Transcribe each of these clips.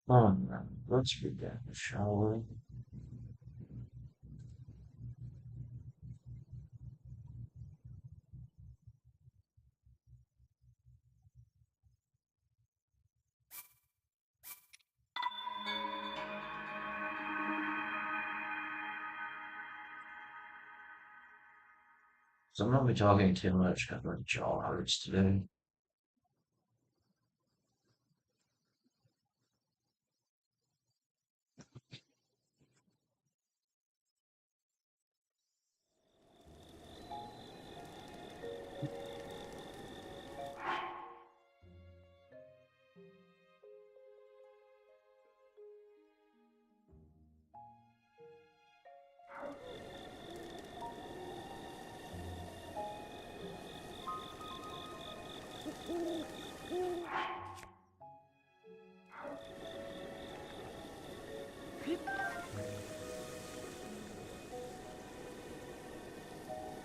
Oh, let's begin, shall we? So I'm not be talking too much because my jaw hurts today.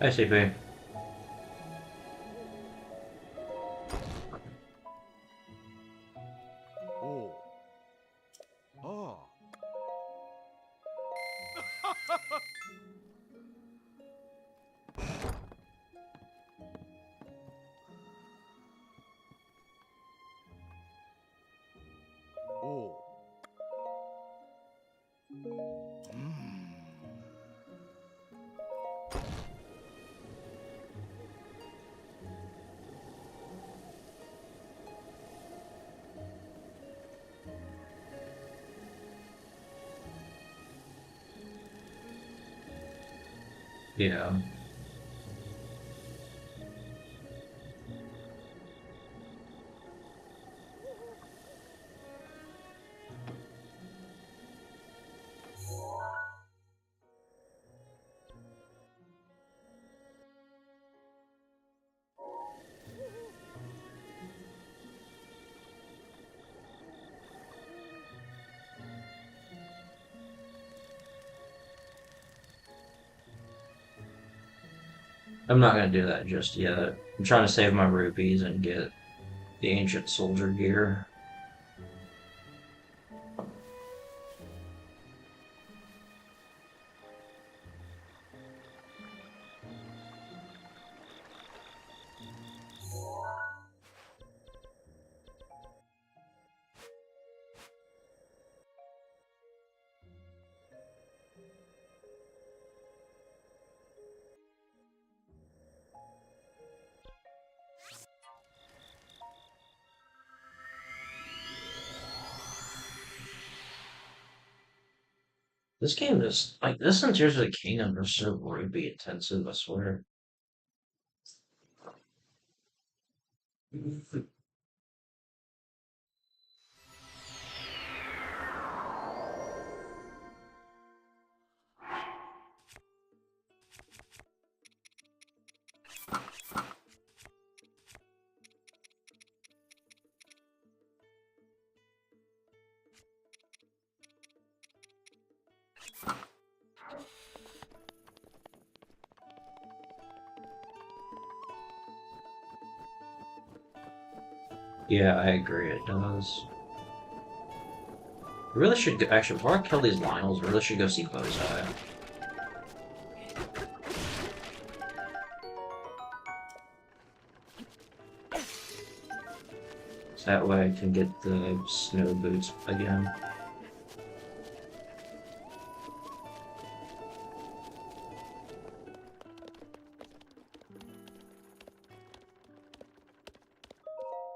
Hey, CP. Oh. Ah. Oh. Mm. Yeah. I'm not gonna do that just yet. I'm trying to save my rupees and get the ancient soldier gear. This game is like this and Tears of the Kingdom are so rupee intensive, I swear. Yeah, I agree, it does. We really should actually before I kill these Lionels, we really should go see Bozai. So that way I can get the snow boots again.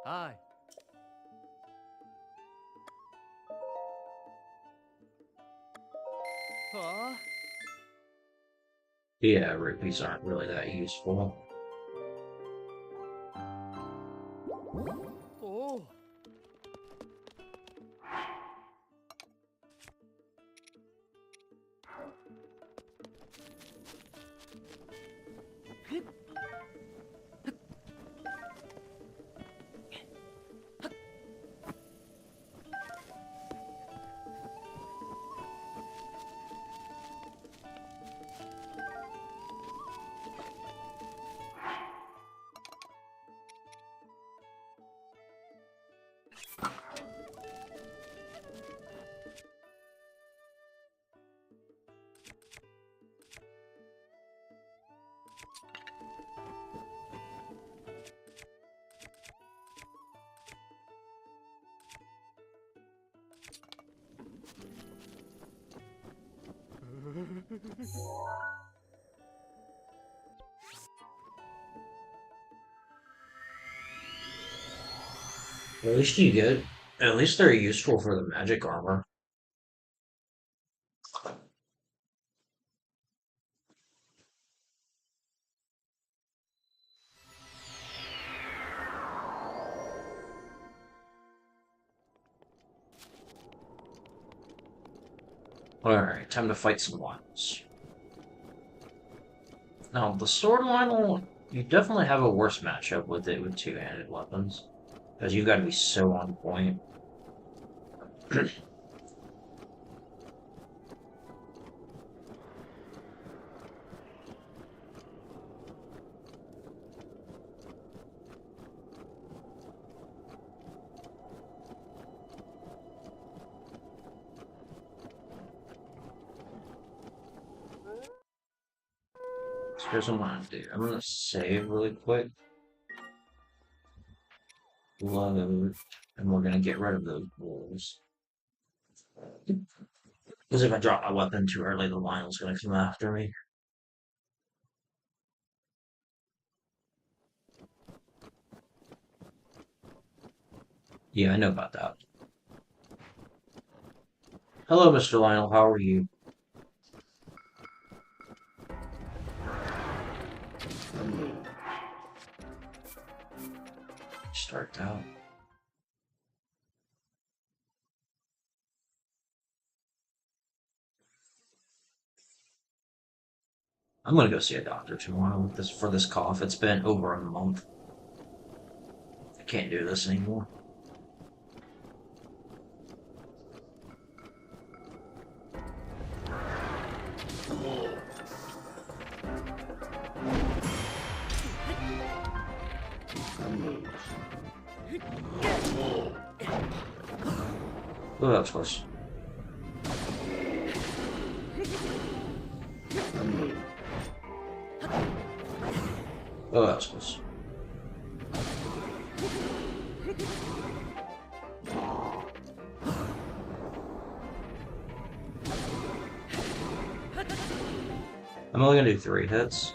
Hi. Huh? Yeah, rupees aren't really that useful. Oh. At least you get. At least they're useful for the magic armor. Alright, time to fight some Lynels. Now, the sword Lynel, you definitely have a worse matchup with it with two-handed weapons. Because you've got to be so on point. So here's what I'm gonna do. I'm gonna save really quick. Load. And we're gonna get rid of those wolves. Because if I drop my weapon too early, the Lionel's gonna come after me. Yeah, I know about that. Hello, Mr. Lionel. How are you? Start out. I'm gonna go see a doctor tomorrow with this for this cough. It's been over a month. I can't do this anymore. Oh, that was close. Oh, that was close. I'm only gonna do 3 hits.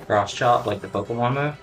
Cross chop like the Pokemon move.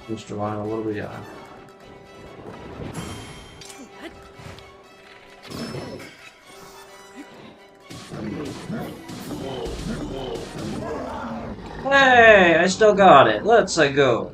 Mr. Lionel, what do we got? Hey, I still got it. Let's go.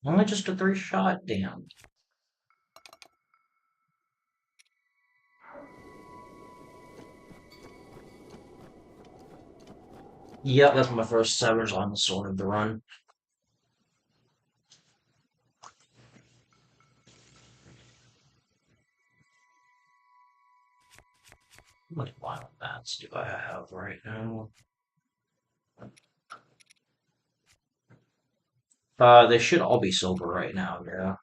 Only just a 3-shot? Damn. Yep, that's my first Sever's on the sword of the run. How many wild bats do I have right now? They should all be silver right now, yeah.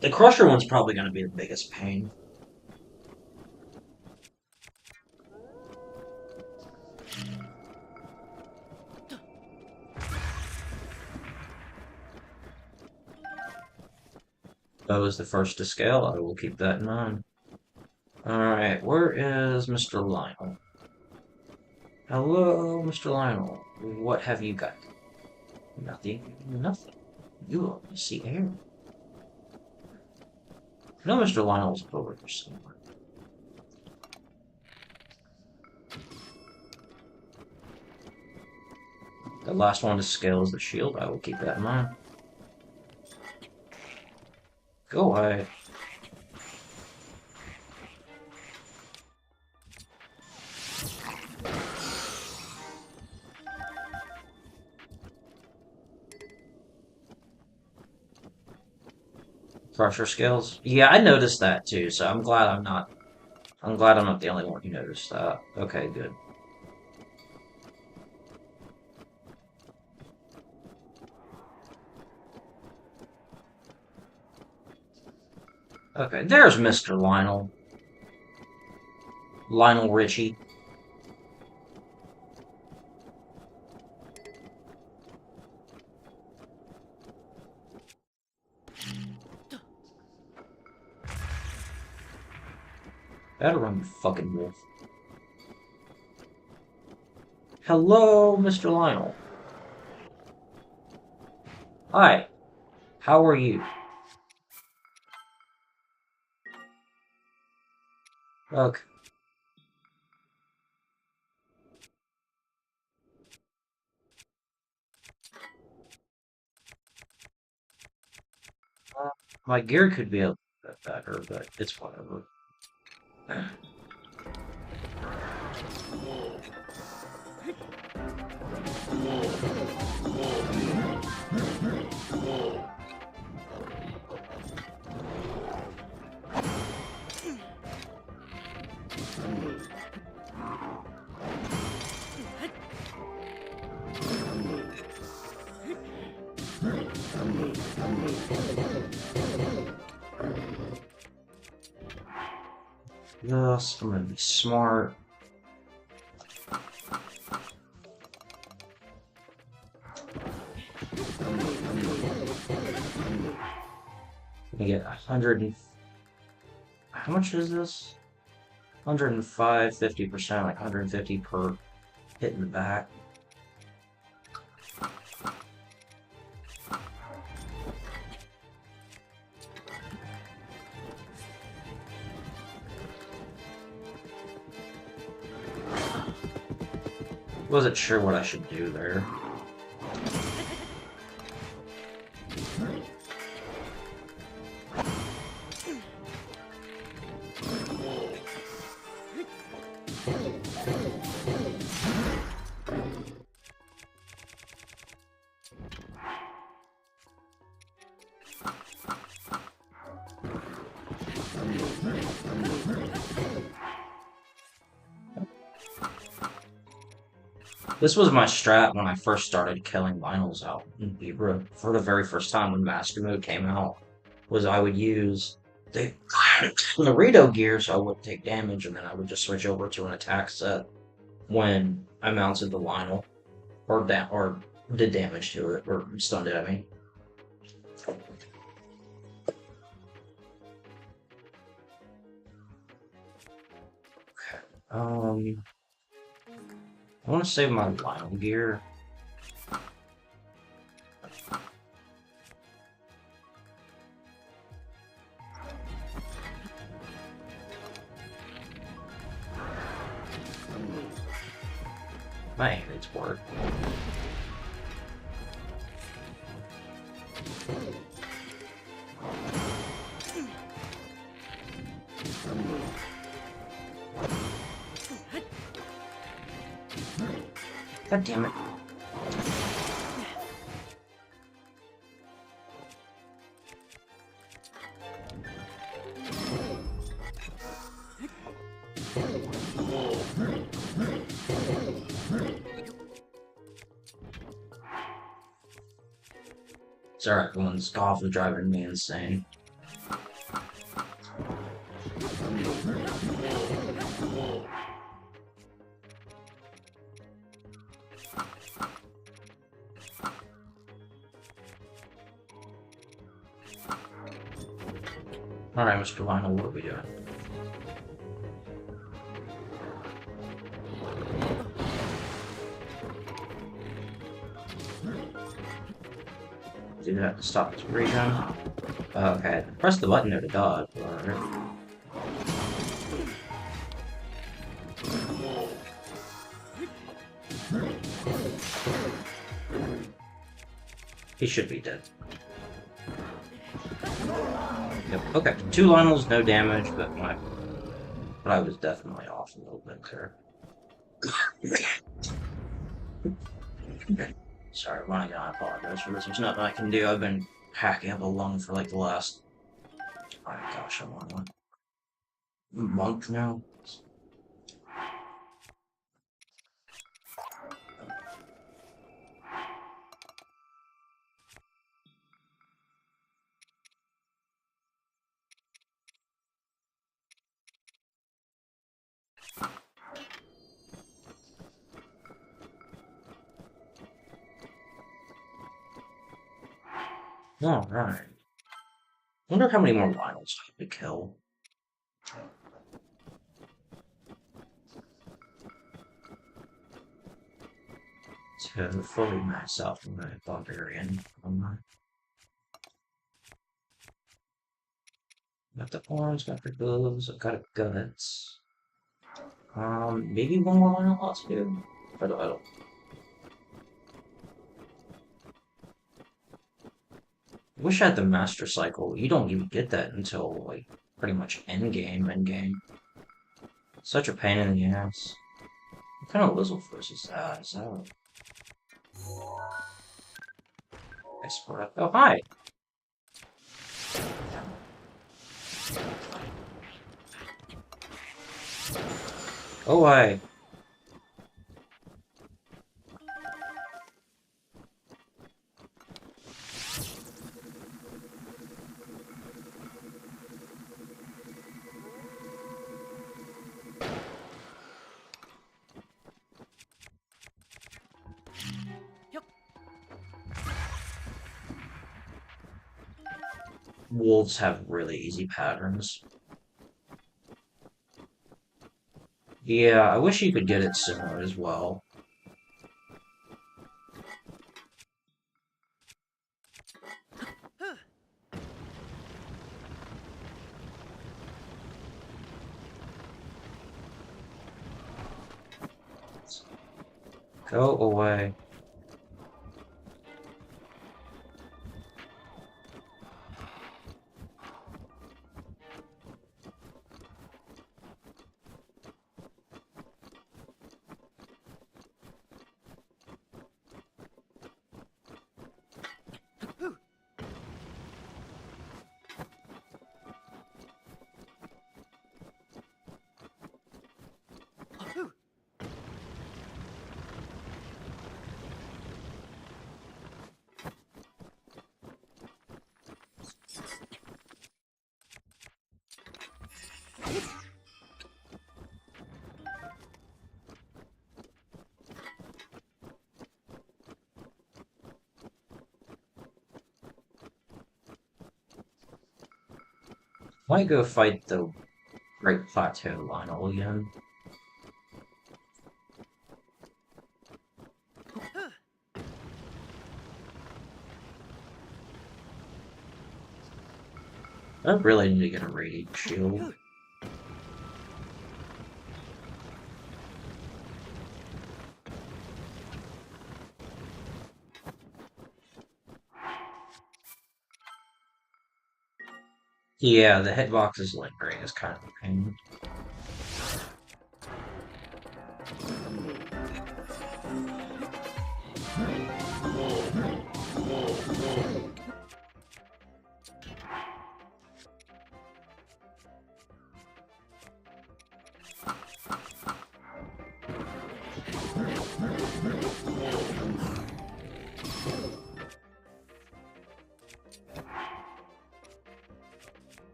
The Crusher one's probably going to be the biggest pain. That was the first to scale. I will keep that in mind. Alright, where is Mr. Lionel? Hello, Mr. Lionel. What have you got? Nothing. Nothing. You only see air. No, Mr. Lionel's over here somewhere. The last one to scale is the shield. I will keep that in mind. Go away. Crusher scales. Yeah, I noticed that too, so I'm glad I'm not. I'm glad I'm not the only one who noticed that. Okay, good. Okay, there's Mr. Lionel. Lionel Richie. Better run, you fucking wolf. Hello, Mr. Lionel. Hi. How are you? Okay. Uh, my gear could be a bit better, but it's whatever. Yes, I'm gonna be smart. I get 100 and... How much is this? 105, 50%, like 150 per hit in the back. Wasn't sure what I should do there. This was my strat when I first started killing vinyls out in Libra for the very first time when Master Mode came out. Was I would use the Naruto gear so I wouldn't take damage, and then I would just switch over to an attack set when I mounted the Lionel or did damage to it or stunned it. I mean, I want to save my Lionel gear. My aim needs work. God damn it. Sorry, everyone's golf is driving me insane. Alright, Mr. Lionel, what are we doing? Do that to stop this regen. Okay, press the button there to dodge. Alright. He should be dead. Yep, okay. 2 Lionels, no damage, but I was definitely off a little bit there. Sorry, running again, I apologize for this. There's nothing I can do. I've been hacking up a lung for like the last, oh my gosh, I'm on a month now. Alright. Wonder how many more Lionels I have to kill. To fully max out my barbarian. Got the arms, got the gloves, I've got a guts. Maybe one more Lionel lot to do? I don't. I wish I had the Master Cycle. You don't even get that until, like, pretty much endgame. Such a pain in the ass. What kind of Lizzleforce is that? Is that a... Export? Oh, hi! Oh, hi! Wolves have really easy patterns. Yeah, I wish you could get it sooner as well. Go away. Might go fight the Great Plateau Lionel again. I really need to get a Radiant Shield. Yeah, the hitboxes lingering is kind of a pain.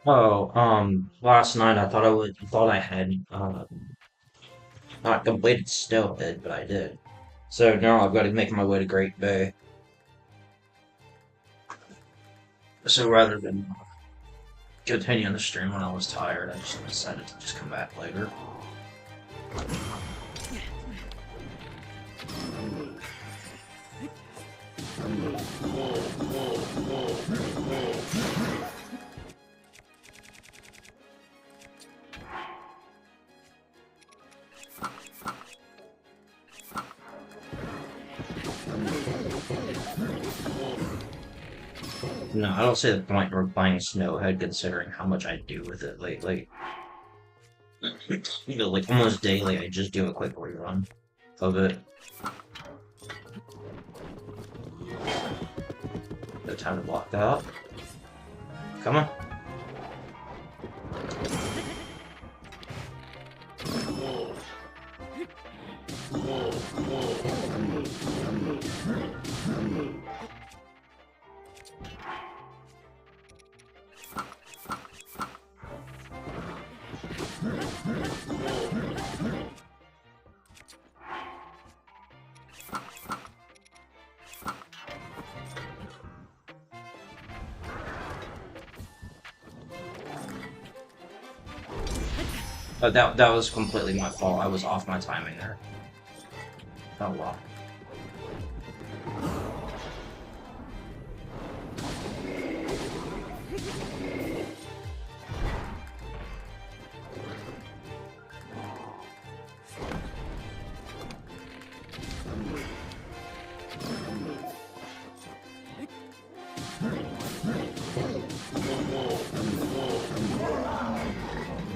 Oh, last night I thought I had not completed Stillhead, but I did. So now I've got to make my way to Great Bay. So rather than continue on the stream when I was tired, I just decided to just come back later. No, I don't see the point in playing Snowhead considering how much I do with it lately. You know, like almost daily, I just do a quick rerun of it. No time to block that out. Come on. That was completely my fault. I was off my timing there. Oh well.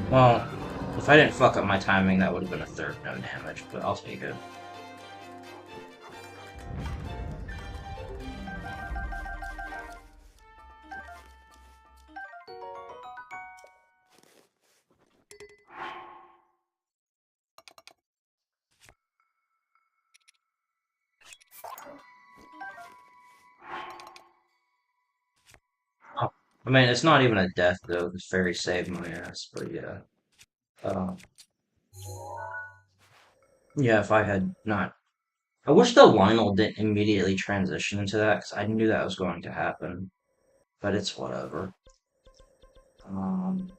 Well, if I didn't fuck up my timing, that would have been a third no damage, but I'll take it. Oh, I mean, it's not even a death though, because Fairy saved my ass, but yeah. Um, yeah, if I had not. I wish the Lionel didn't immediately transition into that, because I knew that was going to happen, but it's whatever. Um,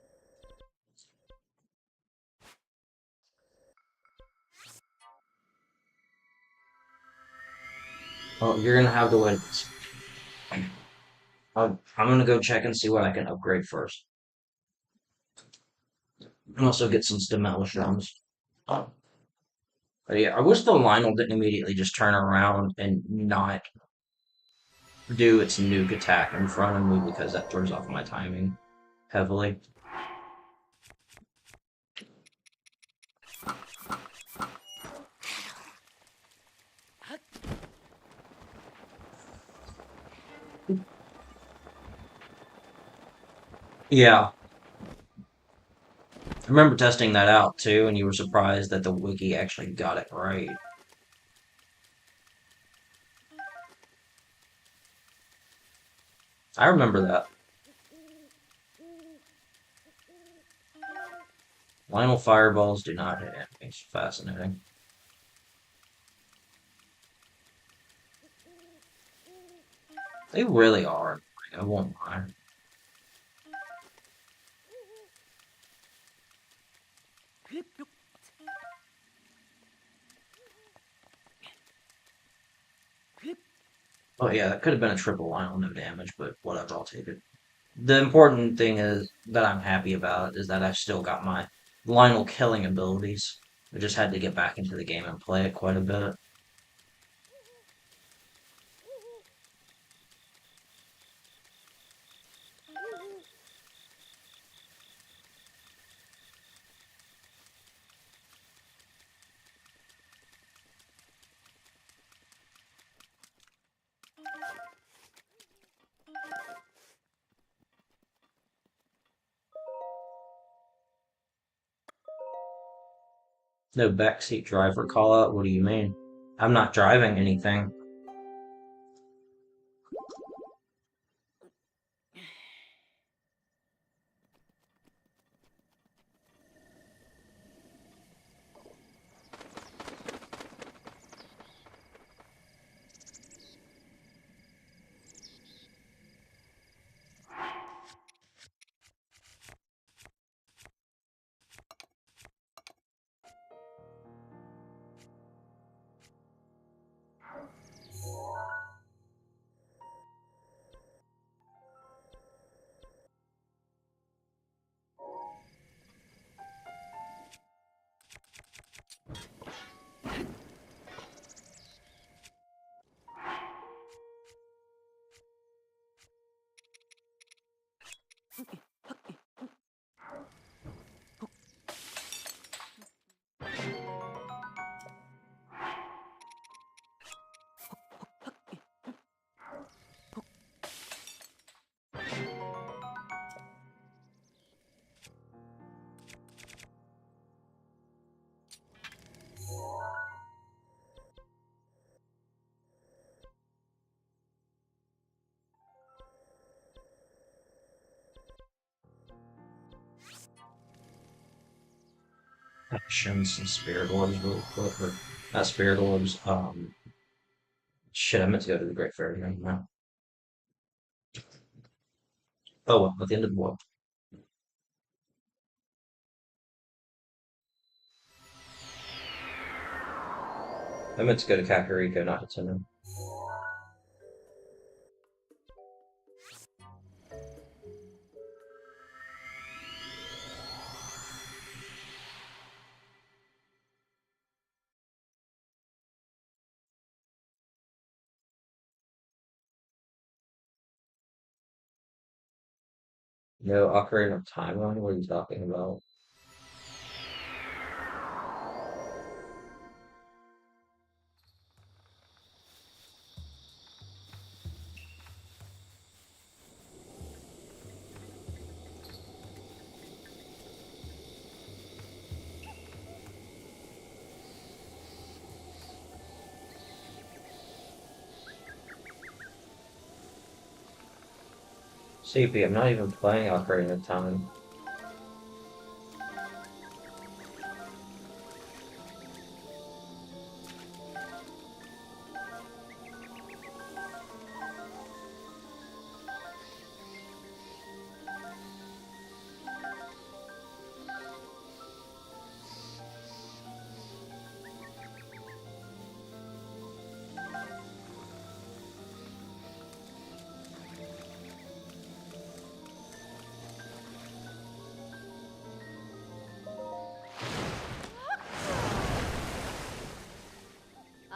oh, you're gonna have to wait. I'm gonna go check and see what I can upgrade first. And also get some Stimulus. Oh, but yeah, I wish the Lionel didn't immediately just turn around and not do its nuke attack in front of me because that throws off my timing heavily. Yeah, I remember testing that out too, and you were surprised that the wiki actually got it right. I remember that. Lionel fireballs do not hit enemies. Fascinating. They really are. I won't lie. Oh yeah, that could have been a triple Lionel, no damage, but whatever, I'll take it. The important thing is that I'm happy about is that I've still got my Lionel killing abilities. I just had to get back into the game and play it quite a bit. No backseat driver call out? What do you mean? I'm not driving anything. Actions and spirit orbs real quick. Or, not spirit orbs. Shit, I meant to go to the Great Fairy Ring now. Oh well, at the end of the world. I meant to go to Kakariko, not to Tenu. No Ocarina of Time one? What are you talking about? CP, I'm not even playing Ocarina of Time.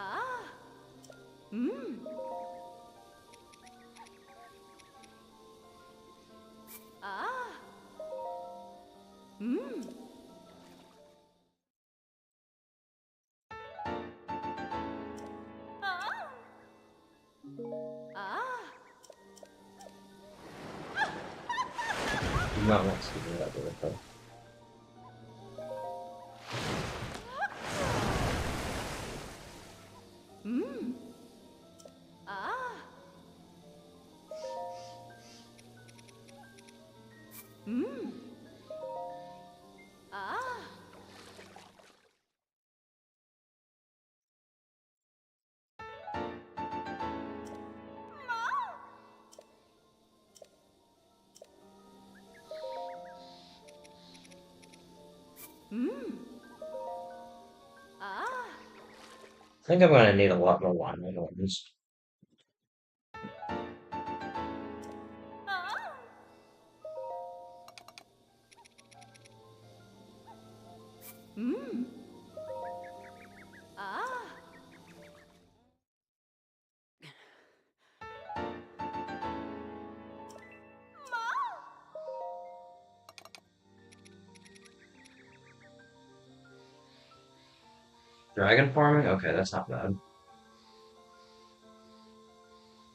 Ah. Mm. Ah. Mm. Ah. Ah. You might want to do that real quick. Mm. Ah. Mm. Ah. Mm. Ah. I think I'm gonna need a lot more wine ones. Ah. Mm. Ah. Dragon farming? Okay, that's not bad.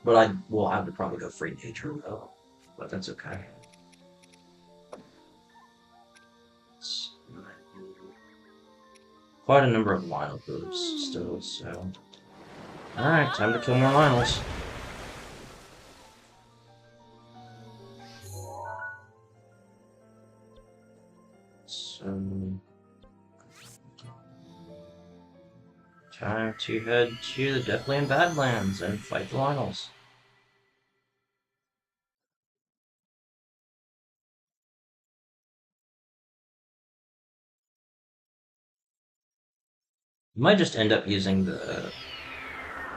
But I will have to probably go free nature though. But that's okay. quite a number of Lionel moves still, so... Alright, time to kill more Lionels. So... Time to head to the Deathland Badlands and fight the Lionels. You might just end up using the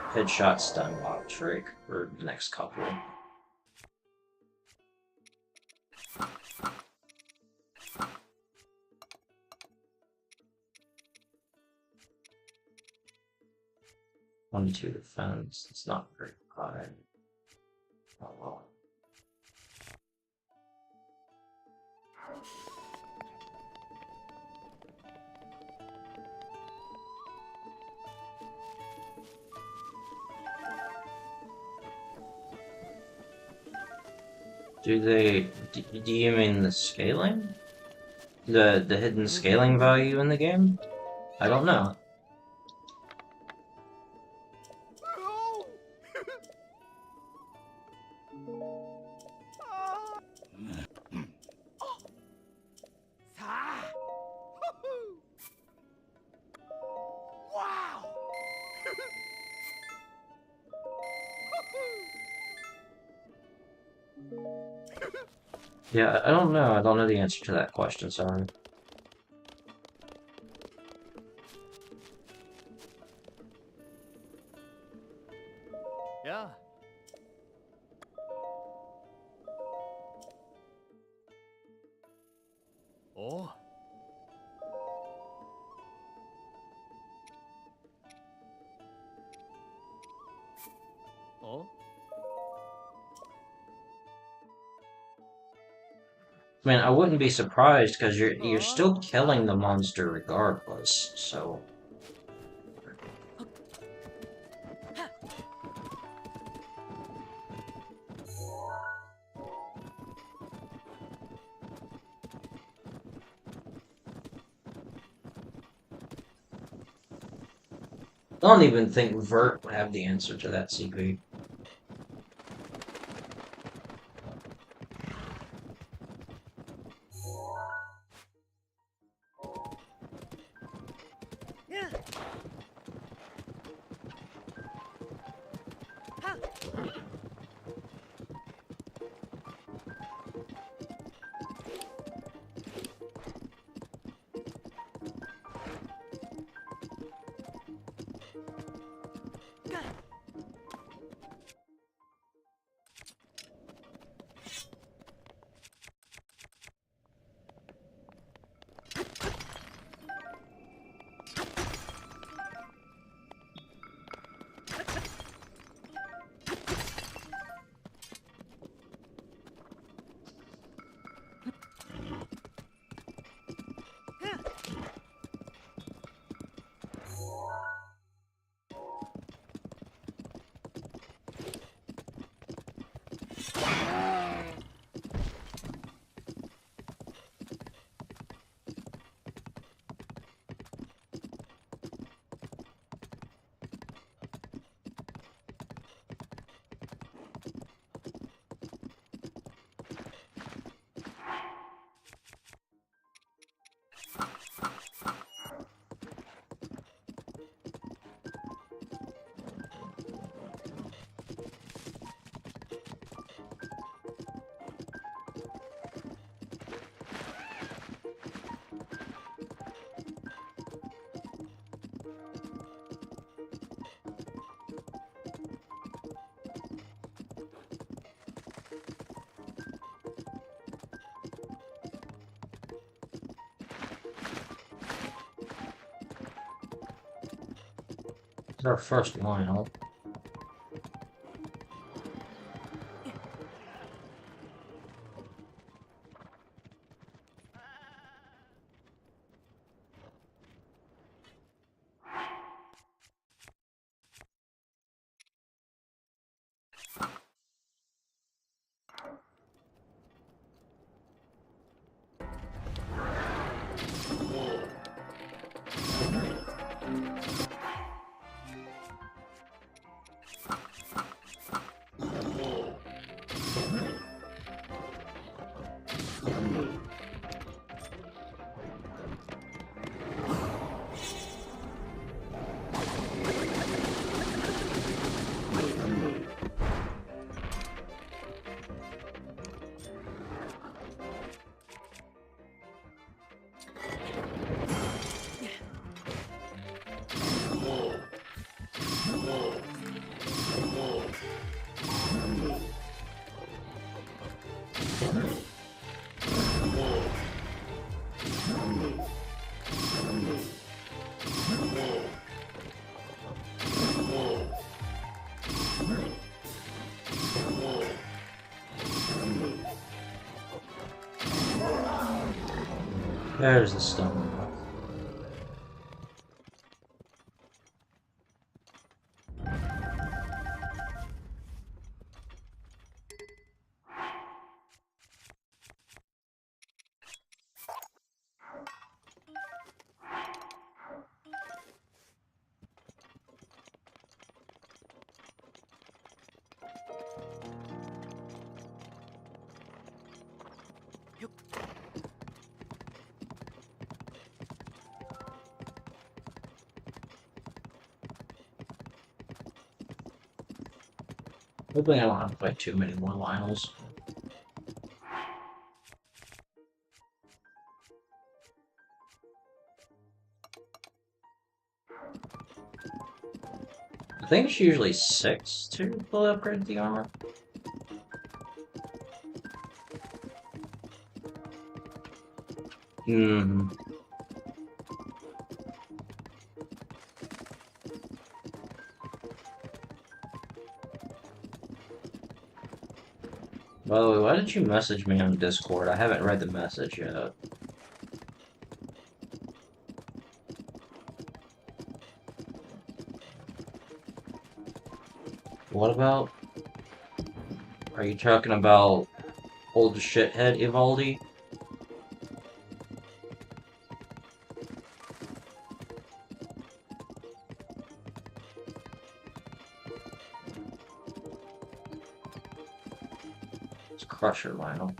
headshot stun lock trick for the next couple. One, two defense. It's not very high. Oh well. Do you mean the scaling? The hidden scaling value in the game? I don't know. Wow! Yeah, I don't know. I don't know the answer to that question, sorry. Yeah. Oh. Oh. I mean, I wouldn't be surprised because you're Huh? still killing the monster regardless, so... I don't even think Vert would have the answer to that CP. It's our first Lionel. There's the stone. Hopefully I don't have to fight too many more Lionels. I think it's usually 6 to fully upgrade the armor. Hmm. By the way, why did you message me on Discord? I haven't read the message yet. What about? Are you talking about old shithead Ivaldi? It's Crusher Lionel.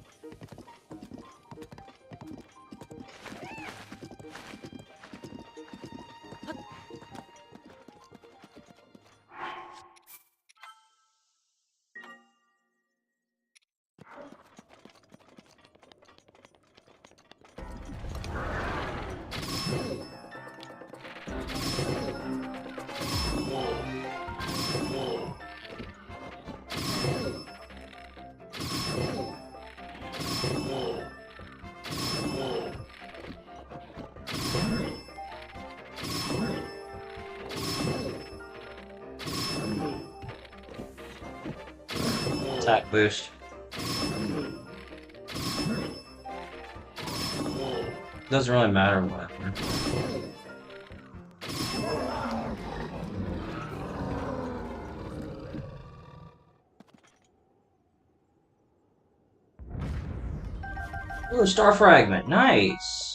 Attack boost. Doesn't really matter what. Ooh, Star Fragment. Nice!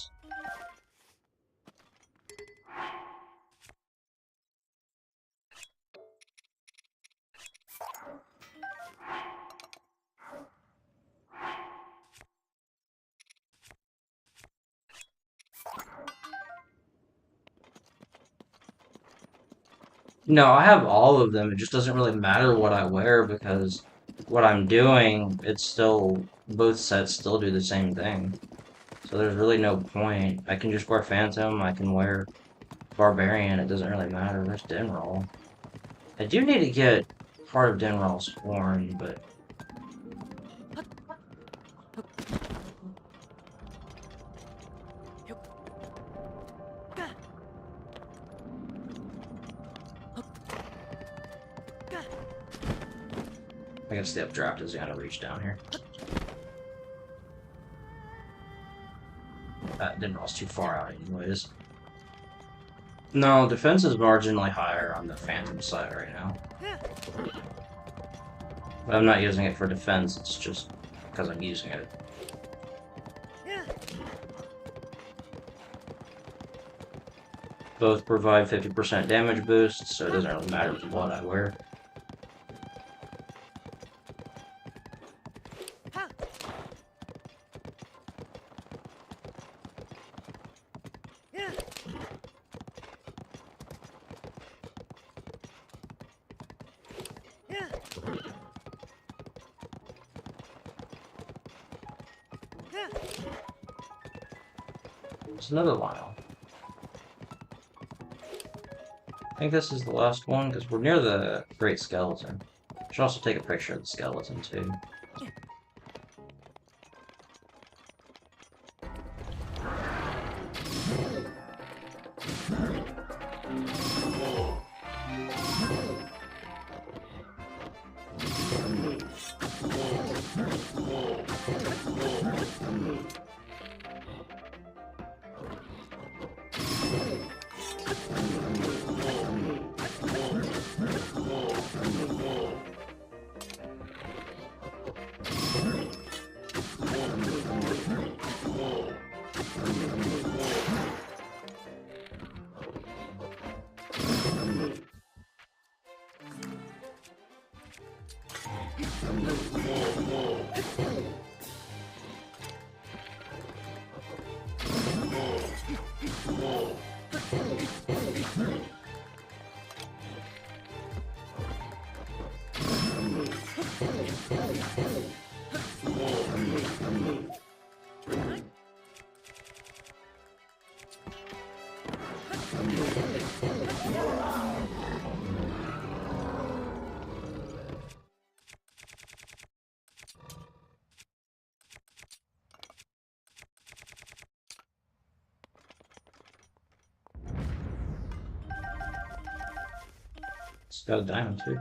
No, I have all of them. It just doesn't really matter what I wear because what I'm doing, it's still, both sets still do the same thing. So there's really no point. I can just wear Phantom, I can wear Barbarian, it doesn't really matter. There's Dinroll. I do need to get part of Dinroll's horn, but... I guess the updraft is gonna reach down here. Dinroll's too far out anyways. No, defense is marginally higher on the Phantom side right now. But I'm not using it for defense, it's just because I'm using it. Both provide 50% damage boosts, so it doesn't really matter what I wear. There's another Lionel. I think this is the last one because we're near the Great Skeleton. Should also take a picture of the skeleton too. It's got a diamond too.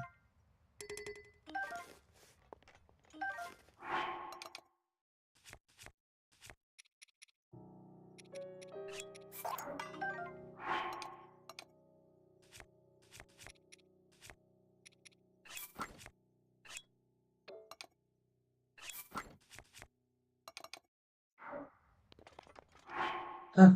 Huh.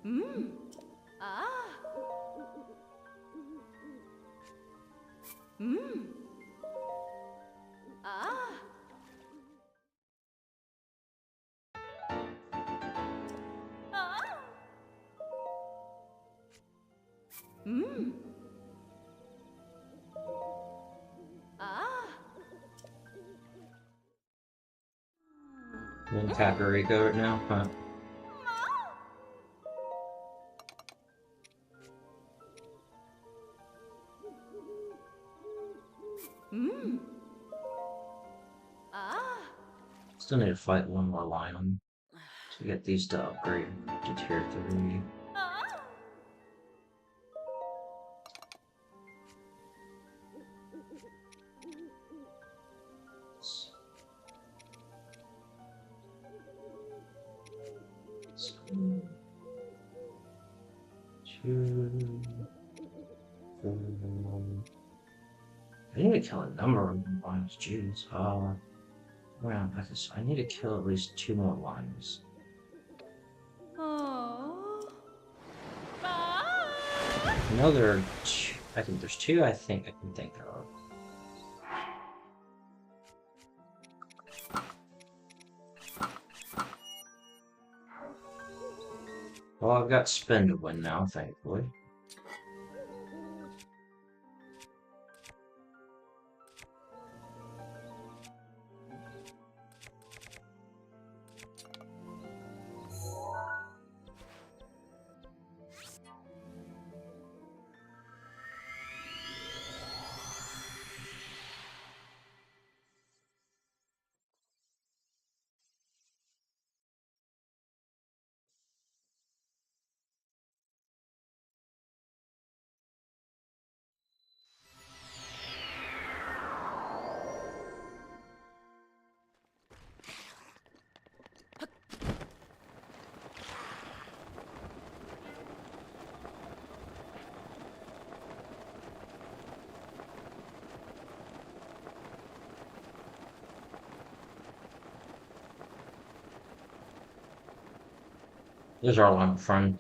Mmm. Ah. Mmm. Ah. Ah. Mmm. Ah. We're in Kakariko right now. Huh. Mmm. Ah. Still need to fight one more Lionel to get these to upgrade to tier 3. Ah. Two, four. I need to kill a number of lions. Jeez. Around. I need to kill at least 2 more lions. Oh. Ah. I know there are two. I think there's 2. I can think there are. Well, I've got spin to win now, thankfully. There's our line friend.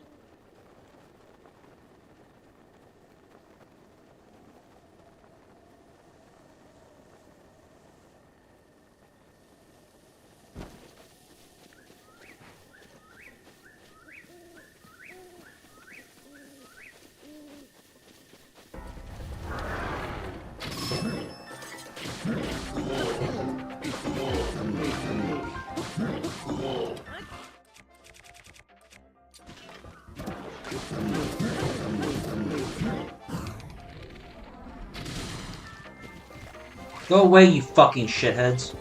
Go away, you fucking shitheads.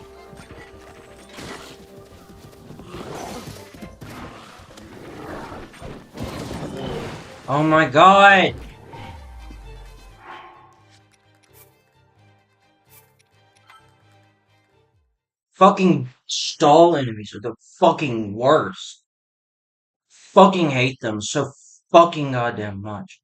Oh my god! Fucking stall enemies are the fucking worst. Fucking hate them so fucking goddamn much.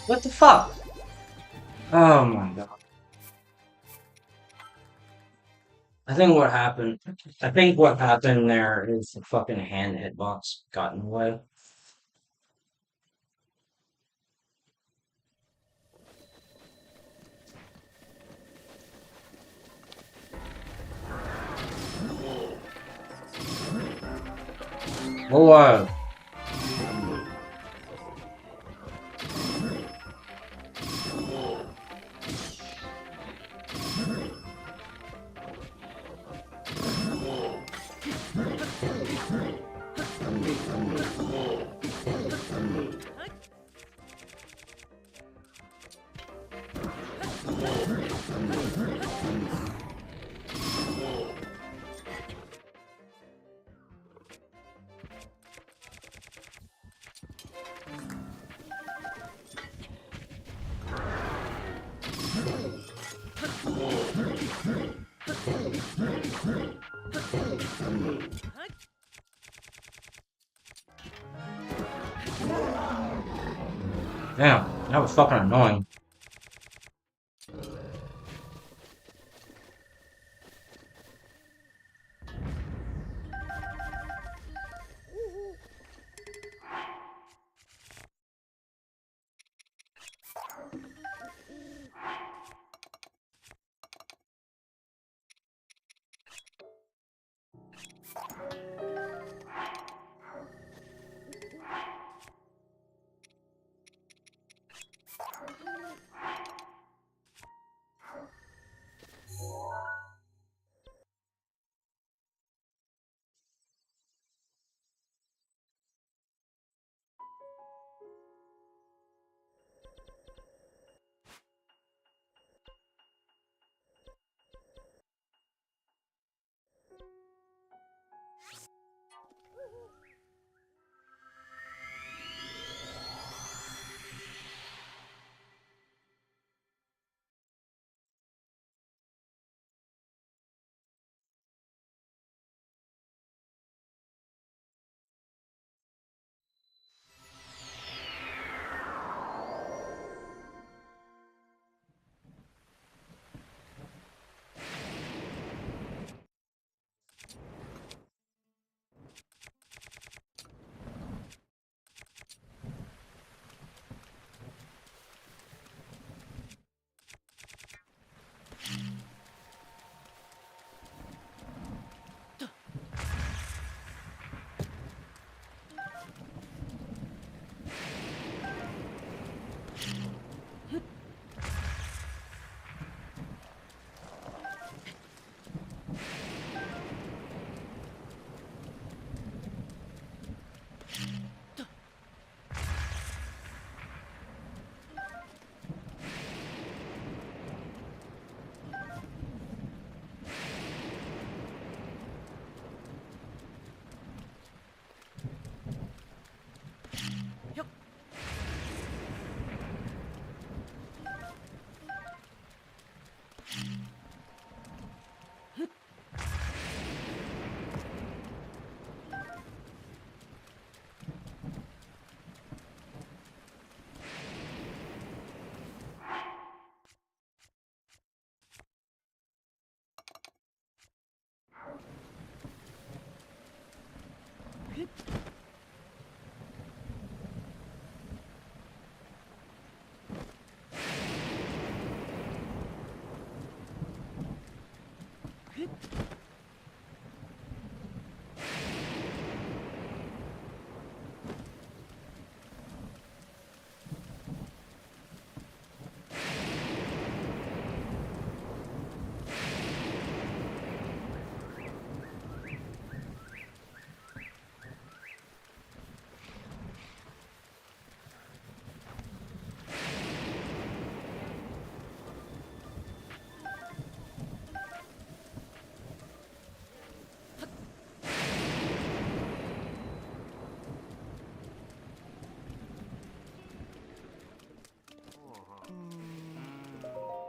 What the fuck? Oh my god. I think what happened there is the fucking hand hitbox got in the way. Oh, damn, that was fucking annoying.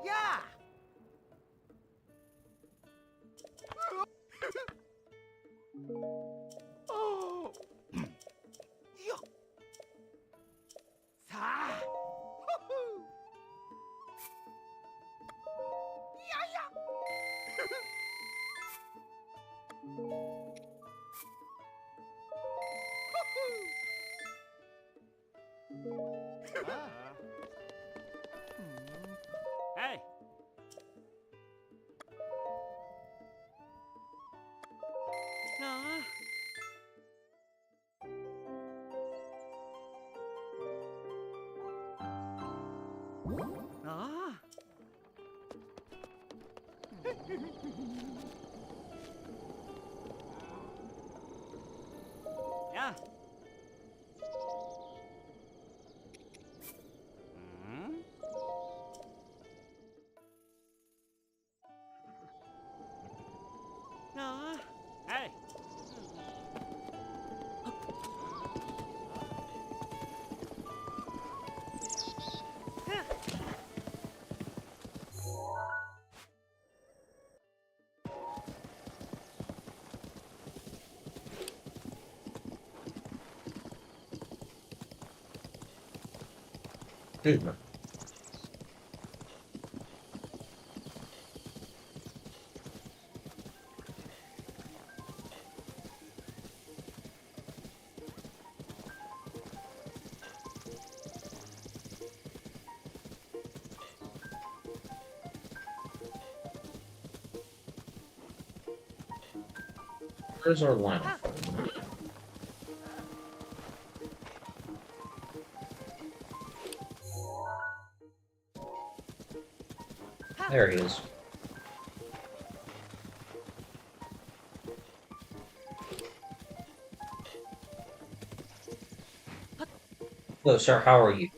Yeah! Oh! Yo! Sa! Hoo-hoo! Yeah, yeah! Ah. Hey! Ah. Ah. Yeah. Hmm? Ah. Hey! Excuse me. Where's our line? There he is. Hello, sir. How are you?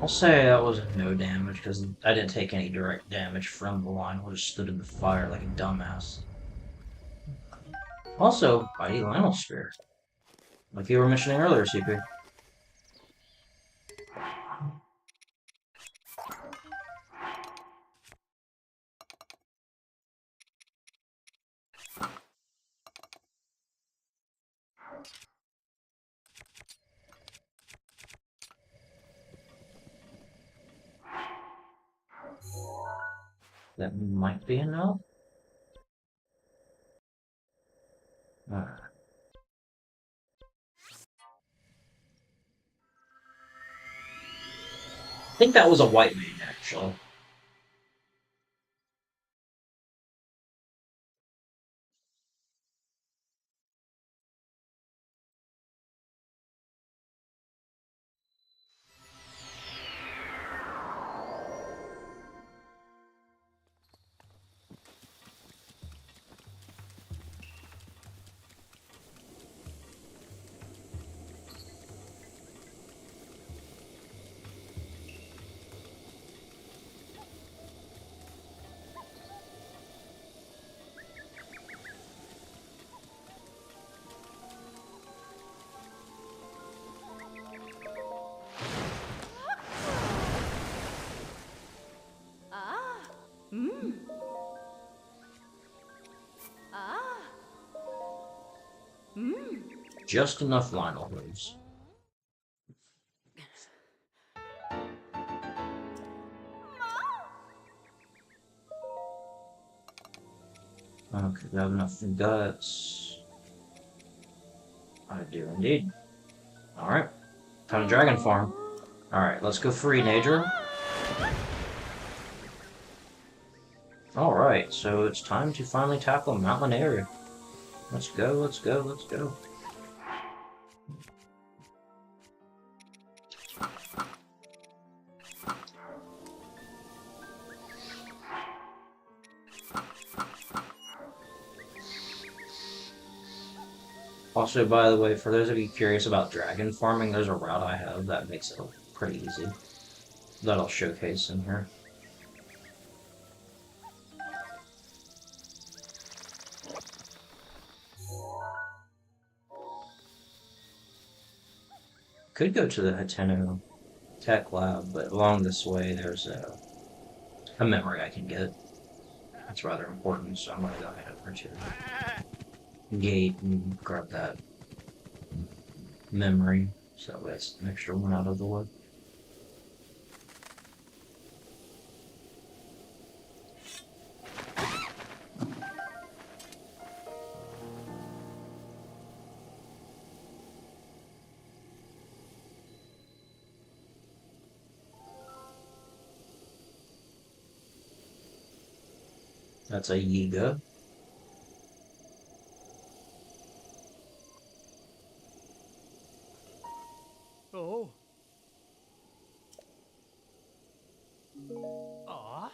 I'll say that was no damage because I didn't take any direct damage from the line. I just stood in the fire like a dumbass. Also, Mighty Lionel Spear, like you were mentioning earlier, CP. That might be enough. I think that was a white mage, actually. Just enough Lionel hooves. Okay, we have enough guts. I do indeed. Alright. Time to dragon farm. Alright, let's go free, Nader. Alright, so it's time to finally tackle Mount Lanayru. Let's go, let's go, let's go. Also, by the way, for those of you curious about dragon farming, there's a route I have that makes it pretty easy. That I'll showcase in here. Could go to the Hateno Tech Lab, but along this way there's a memory I can get. That's rather important, so I'm gonna go head over to the gate and grab that memory. So that's an extra one out of the way. That's a Yiga. Oh. Aw.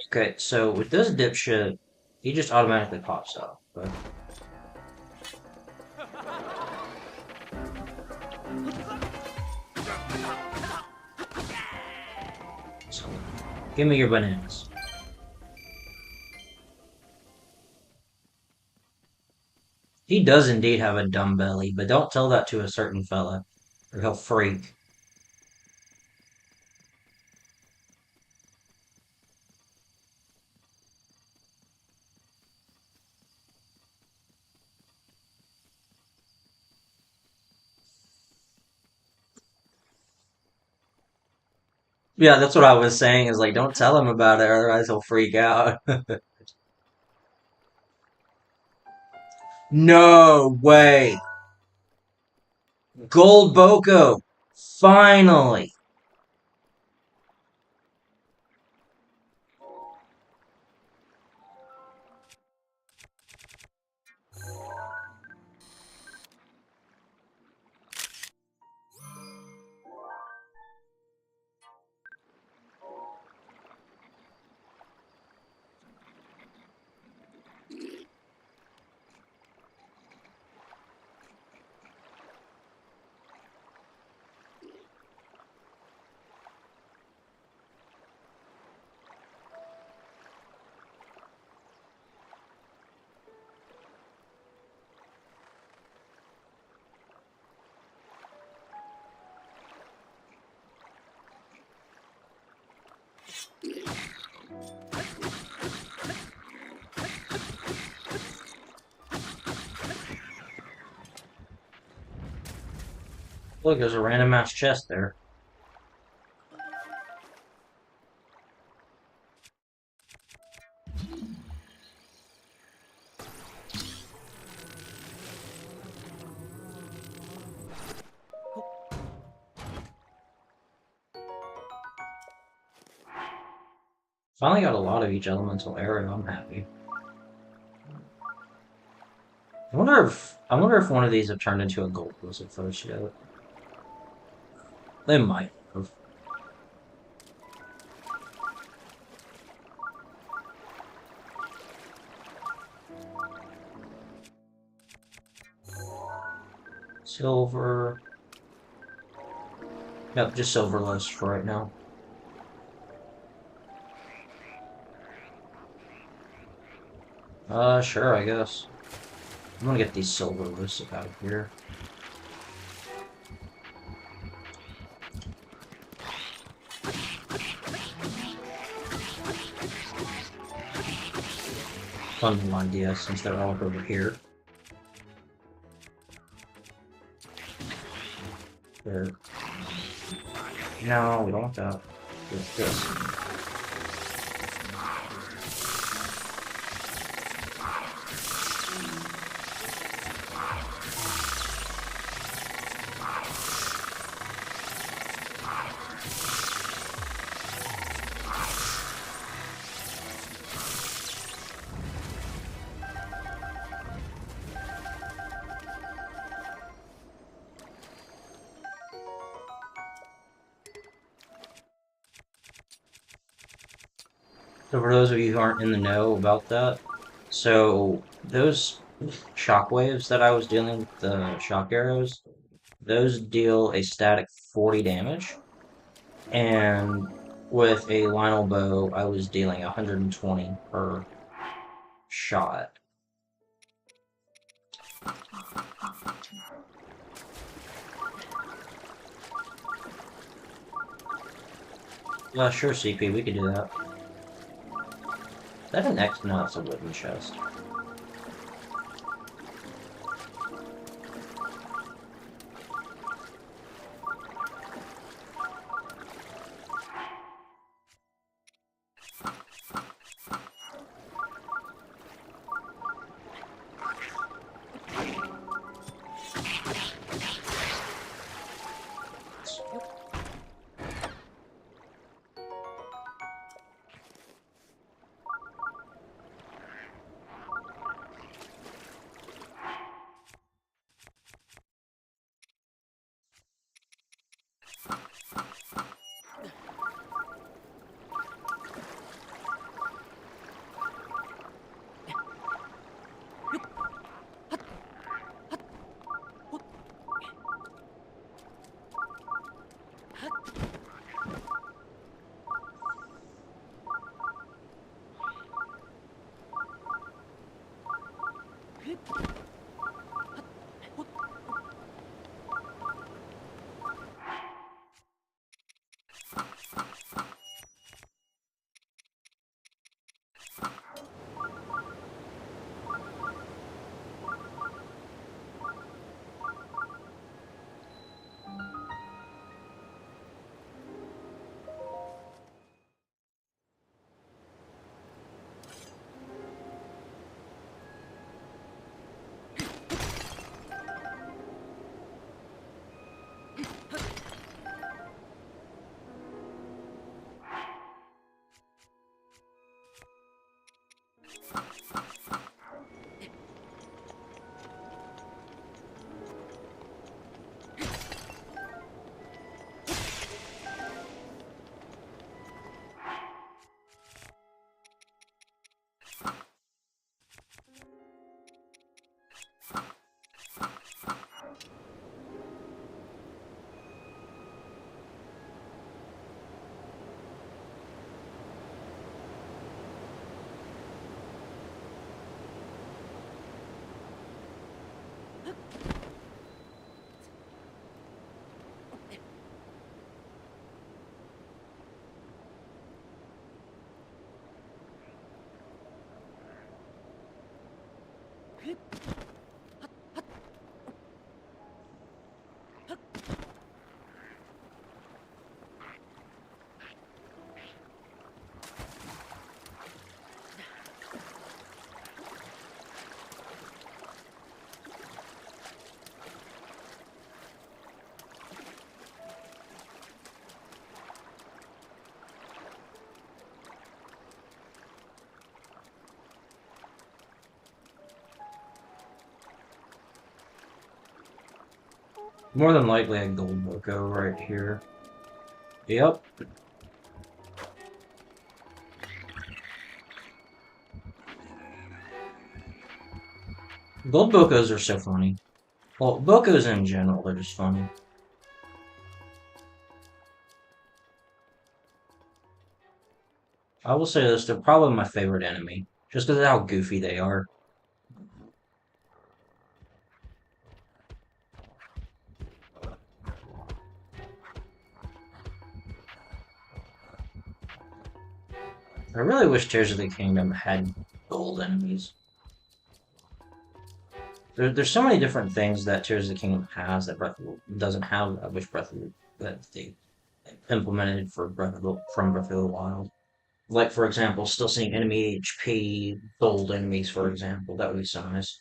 Okay, so with this dipshit, he just automatically pops up. But so, give me your bananas. He does indeed have a dumb belly, but don't tell that to a certain fella, or he'll freak. Yeah, that's what I was saying, is like, don't tell him about it, otherwise he'll freak out. No way! Gold Boko! Finally! Look, there's a random ass chest there. Finally got a lot of each elemental area, I'm happy. I wonder if one of these have turned into a gold wizard first yet. They might have. Silver. Yep, just silverless for right now. Sure, I guess. I'm gonna get these silverless out of here. fun little idea since they're all over here. There. No, we don't want that. It's this. So for those of you who aren't in the know about that, so those shockwaves that I was dealing with, the shock arrows, those deal a static 40 damage, and with a Lionel bow, I was dealing 120 per shot. Sure, CP, we could do that. Is that an X? No, it's a wooden chest. More than likely a gold loco right here. Yep. Gold bocos are so funny. Well, bocos in general, they're just funny. I will say this, they're probably my favorite enemy, just because of how goofy they are. I really wish Tears of the Kingdom had gold enemies. There's so many different things that Tears of the Kingdom has that Breath of the doesn't have. I wish that they implemented for from Breath of the Wild. Like for example, still seeing enemy HP, gold enemies, for example, that would be so nice.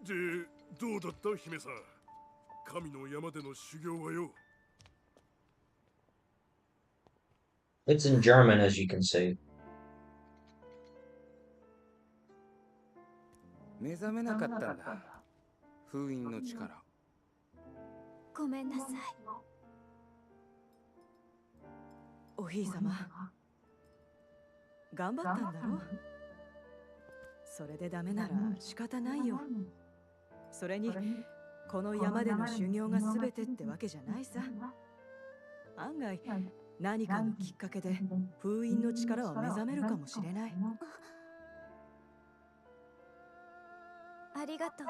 で、どうだった姫さん。神の山での修行はよ。It's in German, as you can see. 目覚めなかったんだ。封印の力。ごめんなさい。おひいさま、頑張ったんだろ。それでダメなら仕方ないよ。それにこの山での修行が全てってわけじゃないさ。案外何かのきっかけで封印の力は目覚めるかもしれない。ありがと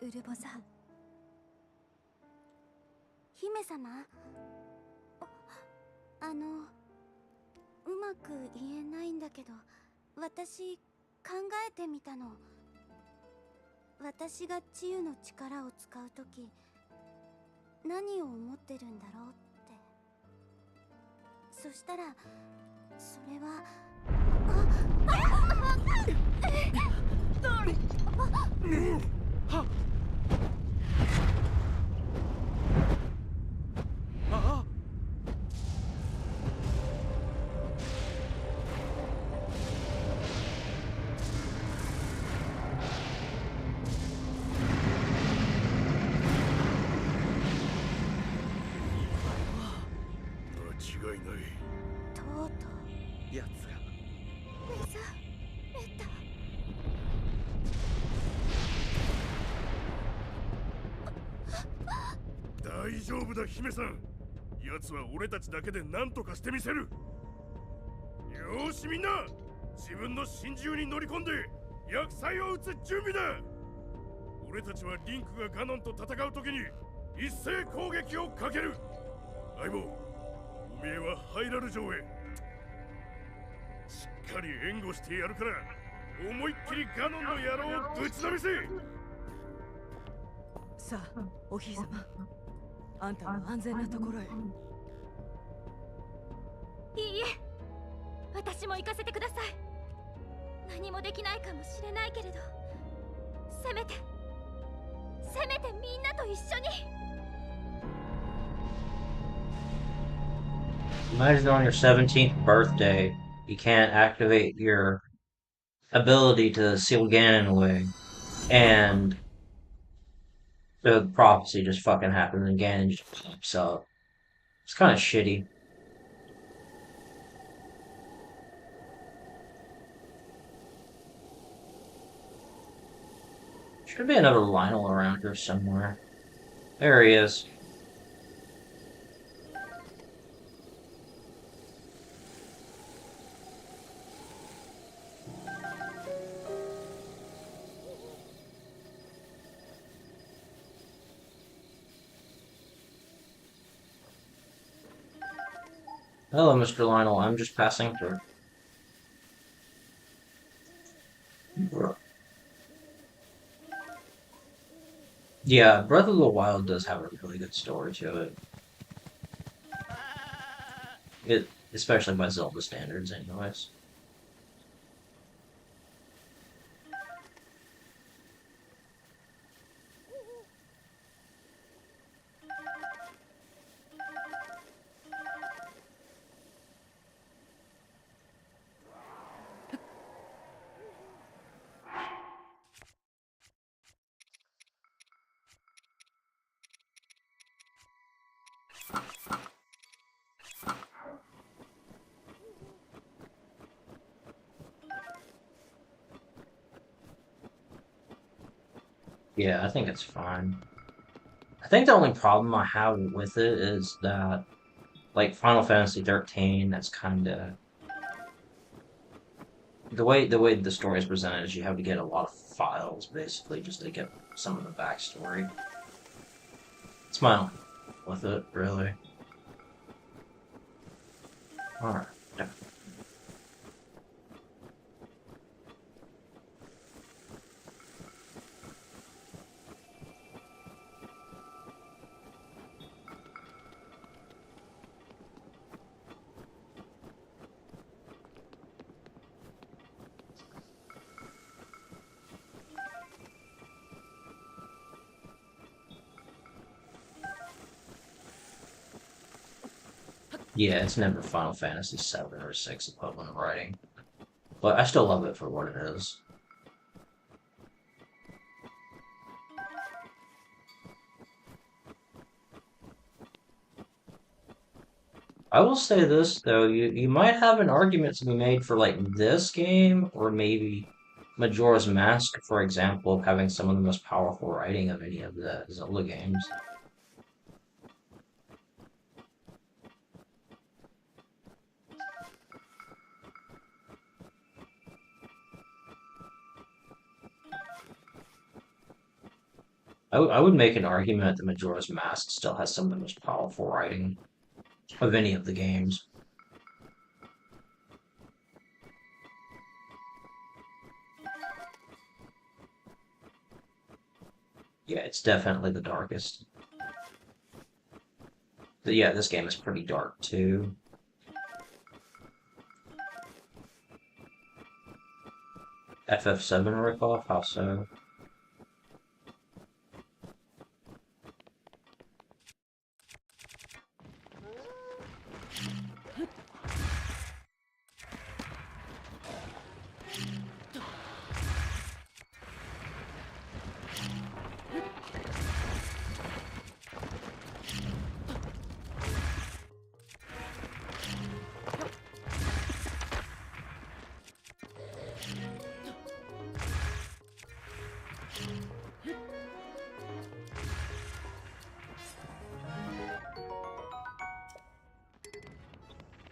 う、ウルボザ。姫様、うまく言えないんだけど、私考えてみたの。私が治癒の力を使うとき、何を思ってるんだろうって。そしたら、それは間違いない。とうとうやつが目覚めた。大丈夫だ姫さん。奴は俺たちだけで何とかしてみせる。よーしみんな、自分の真珠に乗り込んで厄災を打つ準備だ。俺たちはリンクがガノンと戦う時に一斉攻撃をかける。相棒、おめえはハイラル城へ。しっかり援護してやるから、思いっきりガノンの野郎をぶちのめせ。さあ、おひいさま、あんたは安全なところへ。いいえ、私も行かせてください。何もできないかもしれないけれど、せめてみんなと一緒に。Imagine on your 17th birthday, you can't activate your ability to seal Ganon away, and the prophecy just fucking happens and Ganon just pops up. It's kind of shitty. Should be another Lionel around here somewhere. There he is. Hello, Mr. Lionel. I'm just passing through. Yeah, Breath of the Wild does have a really good story to it. Especially by Zelda standards, anyways. Yeah, I think it's fine. I think the only problem I have with it is that, like Final Fantasy 13, that's kind of the way the story is presented is you have to get a lot of files basically just to get some of the backstory. It's my only with it, really. All right. Yeah. Yeah, it's never Final Fantasy 7 or 6 equivalent writing, but I still love it for what it is. I will say this though, you might have an argument to be made for like this game or maybe Majora's Mask, for example, of having some of the most powerful writing of any of the Zelda games. I would make an argument that Majora's Mask still has some of the most powerful writing of any of the games. Yeah, it's definitely the darkest. But yeah, this game is pretty dark too. FF7 ripoff, how so?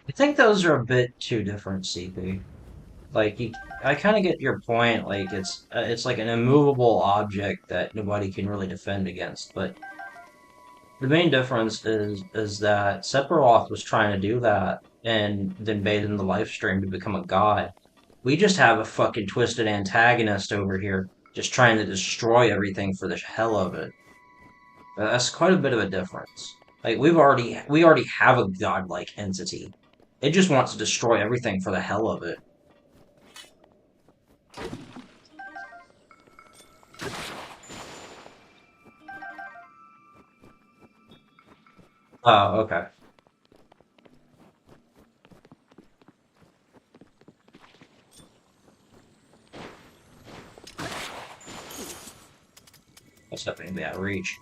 I think those are a bit too different, CP. Like, I kind of get your point. Like, it's like an immovable object that nobody can really defend against. But the main difference is that Sephiroth was trying to do that and then bathed in the life stream to become a god. We just have a fucking twisted antagonist over here, just trying to destroy everything for the hell of it. That's quite a bit of a difference. Like we already have a godlike entity. It just wants to destroy everything for the hell of it. Oh, okay. That's definitely out of reach.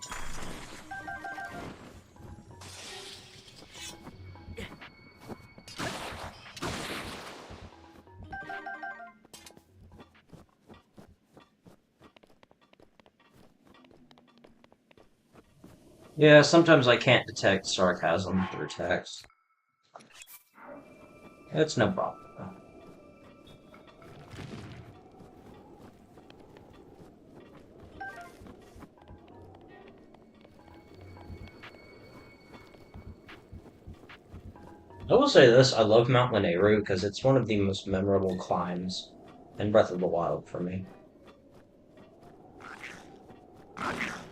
Yeah, sometimes I can't detect sarcasm through text. It's no problem. I will say this, I love Mount Lanayru because it's one of the most memorable climbs in Breath of the Wild for me.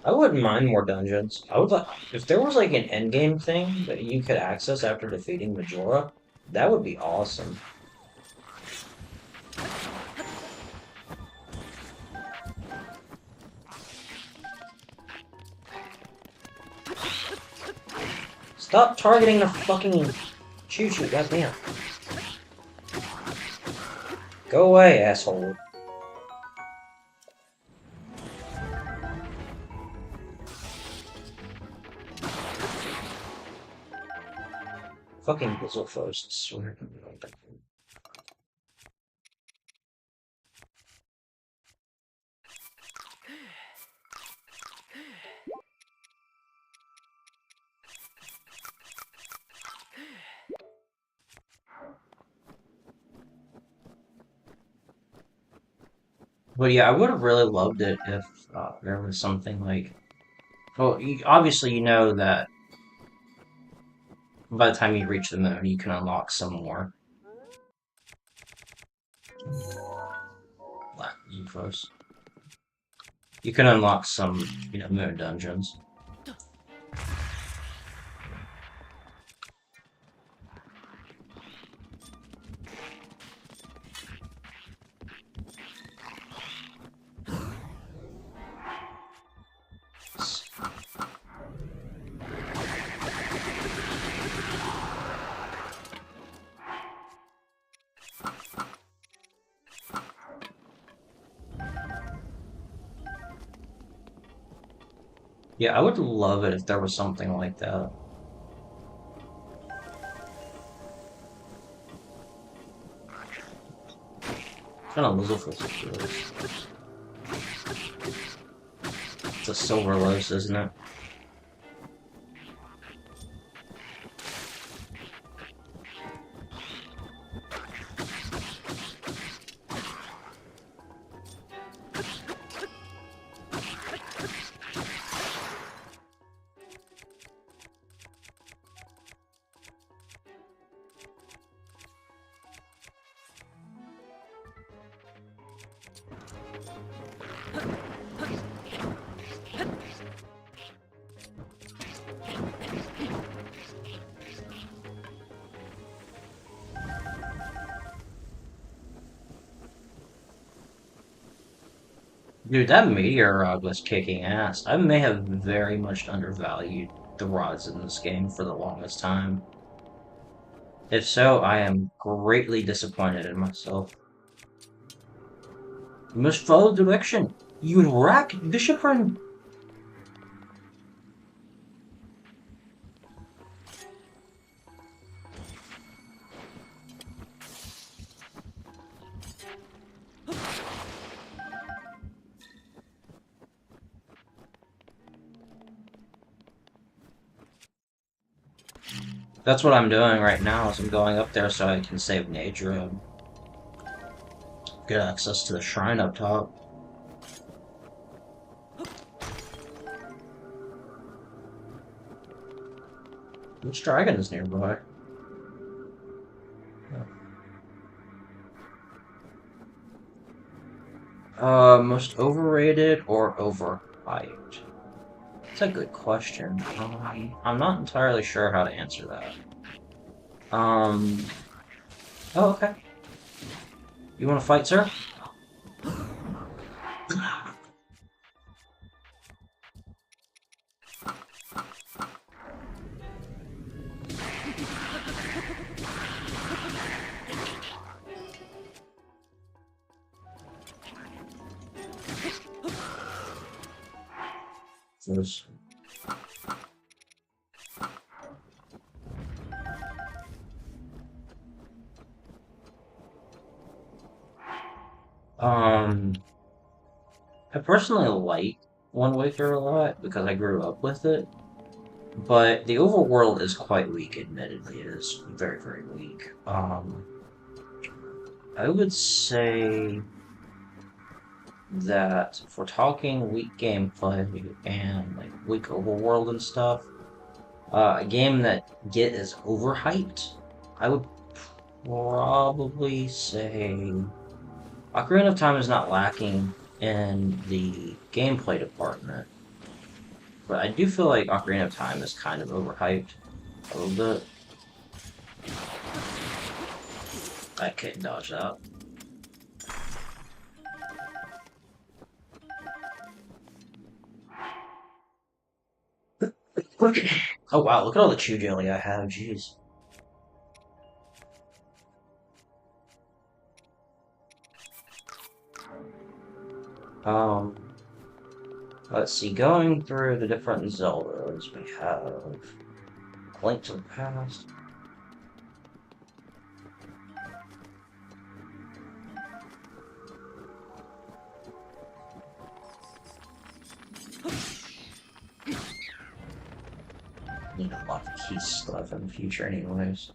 I wouldn't mind more dungeons. I would like if there was like an endgame thing that you could access after defeating Majora, that would be awesome. Stop targeting the fucking choo-choo, goddamn. Go away, asshole. Fucking Bizzlefoes, swear. But yeah, I would have really loved it if there was something like. Well, obviously, you know that by the time you reach the moon, you can unlock some more black UFOs. You can unlock some, moon dungeons. Yeah, I would love it if there was something like that. Kind of Lizzlefish is. It's a silver lotus, isn't it? Dude, that meteor rod was kicking ass. I may have very much undervalued the rods in this game for the longest time. If so, I am greatly disappointed in myself. You must follow direction. You rack discipline. That's what I'm doing right now, is I'm going up there so I can save nature and get access to the shrine up top. Which dragon is nearby? Most overrated or overhyped? That's a good question. I'm not entirely sure how to answer that. Oh, okay. You want to fight, sir? First. I personally like One Waker a lot because I grew up with it, but the overworld is quite weak, admittedly. It is very, very weak. I would say that if we're talking weak gameplay and like weak overworld and stuff, a game that is overhyped, I would probably say Ocarina of Time is not lacking in the gameplay department, but I do feel like Ocarina of Time is kind of overhyped a little bit. I couldn't dodge that. Oh wow, look at all the chew jelly I have, jeez. Um, let's see, going through the different Zeldas, we have Link to the Past. Need a lot of key stuff in the future anyways.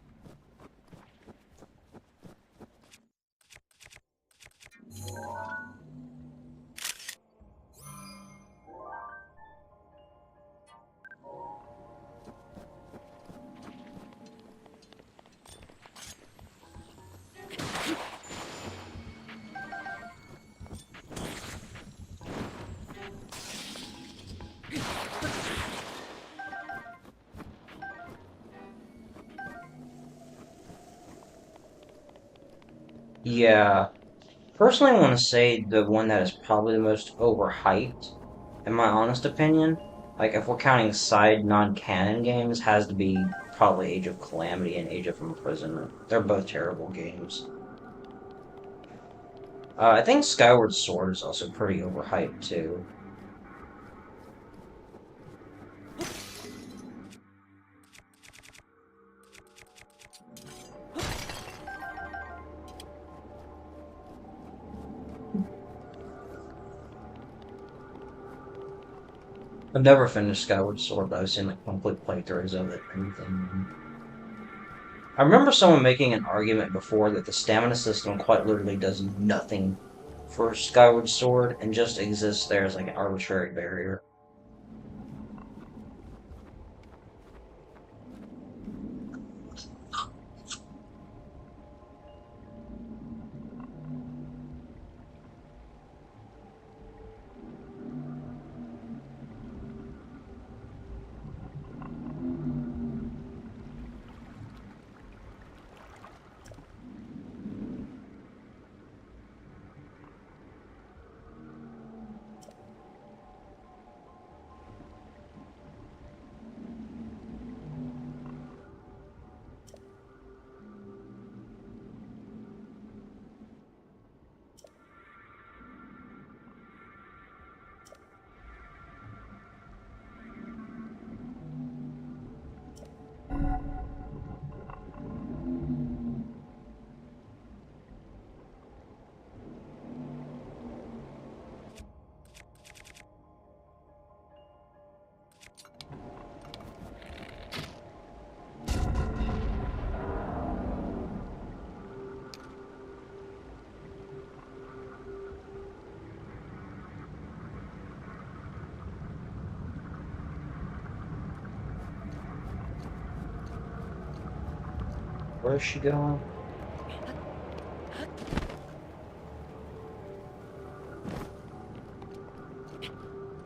Yeah. Personally, I want to say the one that is probably the most overhyped, in my honest opinion. Like, if we're counting side non-canon games, has to be probably Age of Calamity and Age of Imprisonment. They're both terrible games. I think Skyward Sword is also pretty overhyped too. I've never finished Skyward Sword, but I've seen like complete playthroughs of it and everything. I remember someone making an argument before that the stamina system quite literally does nothing for Skyward Sword and just exists there as like an arbitrary barrier. Where is she going?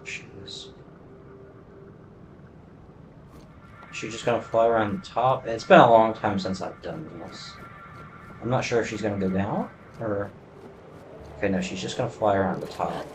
She is. She's just gonna fly around the top. It's been a long time since I've done this. I'm not sure if she's gonna go down or. Okay, no, she's just gonna fly around the top.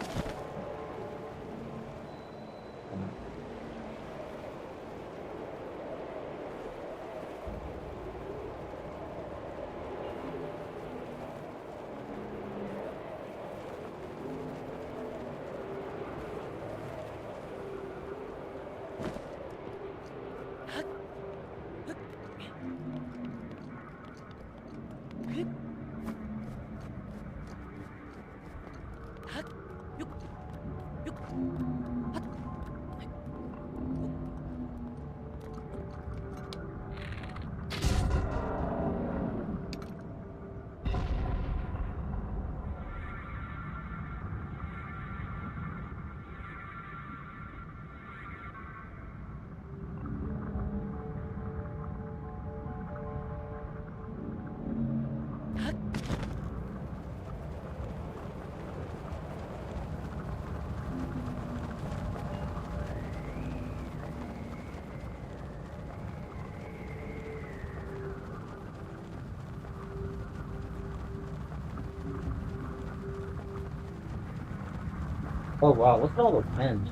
Oh wow, look at all the wind.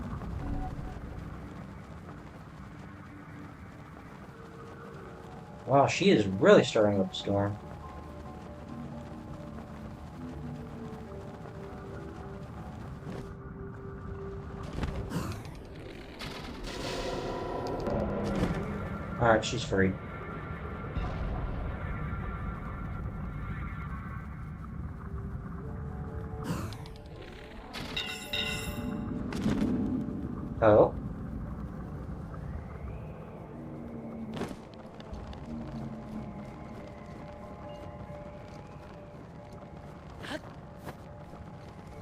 Wow, she is really starting up a storm. Alright, she's free. Oh.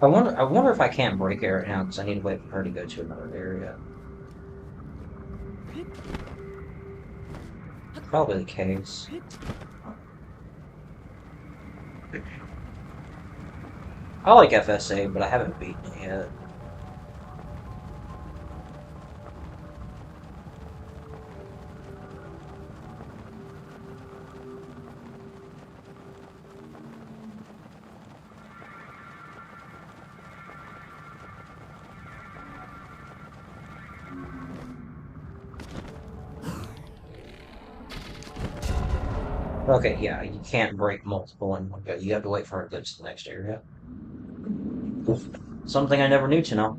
I wonder if I can't break it right now because I need to wait for her to go to another area. Probably the case. I like FSA, but I haven't beaten it yet. Okay, yeah, you can't break multiple in one go. You have to wait for it to go to the next area. Something I never knew to know.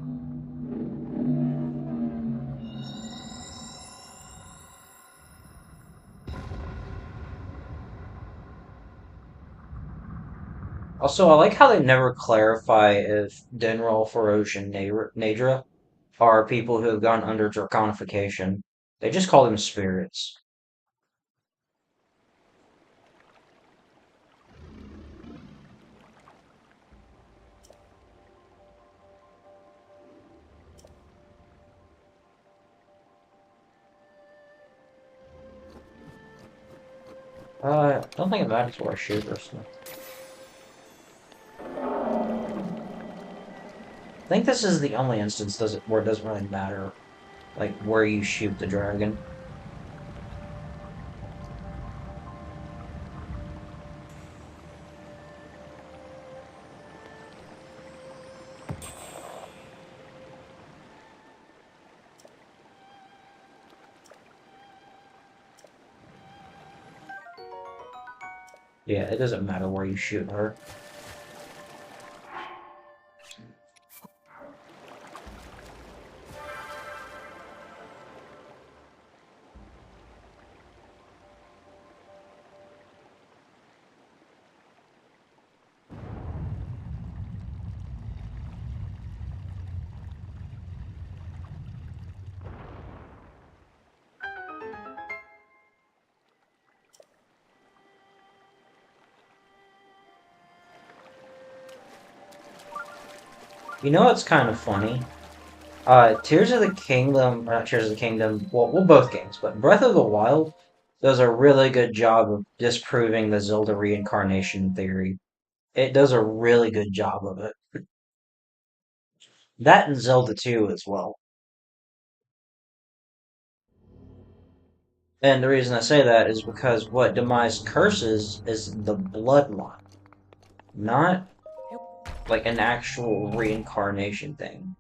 Also, I like how they never clarify if Dinral, Farosh, and Nadra are people who have gone under draconification. They just call them spirits. Don't think it matters where I shoot or something. I think this is the only instance where it doesn't really matter, like, where you shoot the dragon. Yeah, it doesn't matter where you shoot her. You know what's kind of funny? Tears of the Kingdom, or not Tears of the Kingdom, well, both games, but Breath of the Wild does a really good job of disproving the Zelda reincarnation theory. It does a really good job of it. That and Zelda 2 as well. And the reason I say that is because what Demise curses is the bloodline, not like an actual reincarnation thing.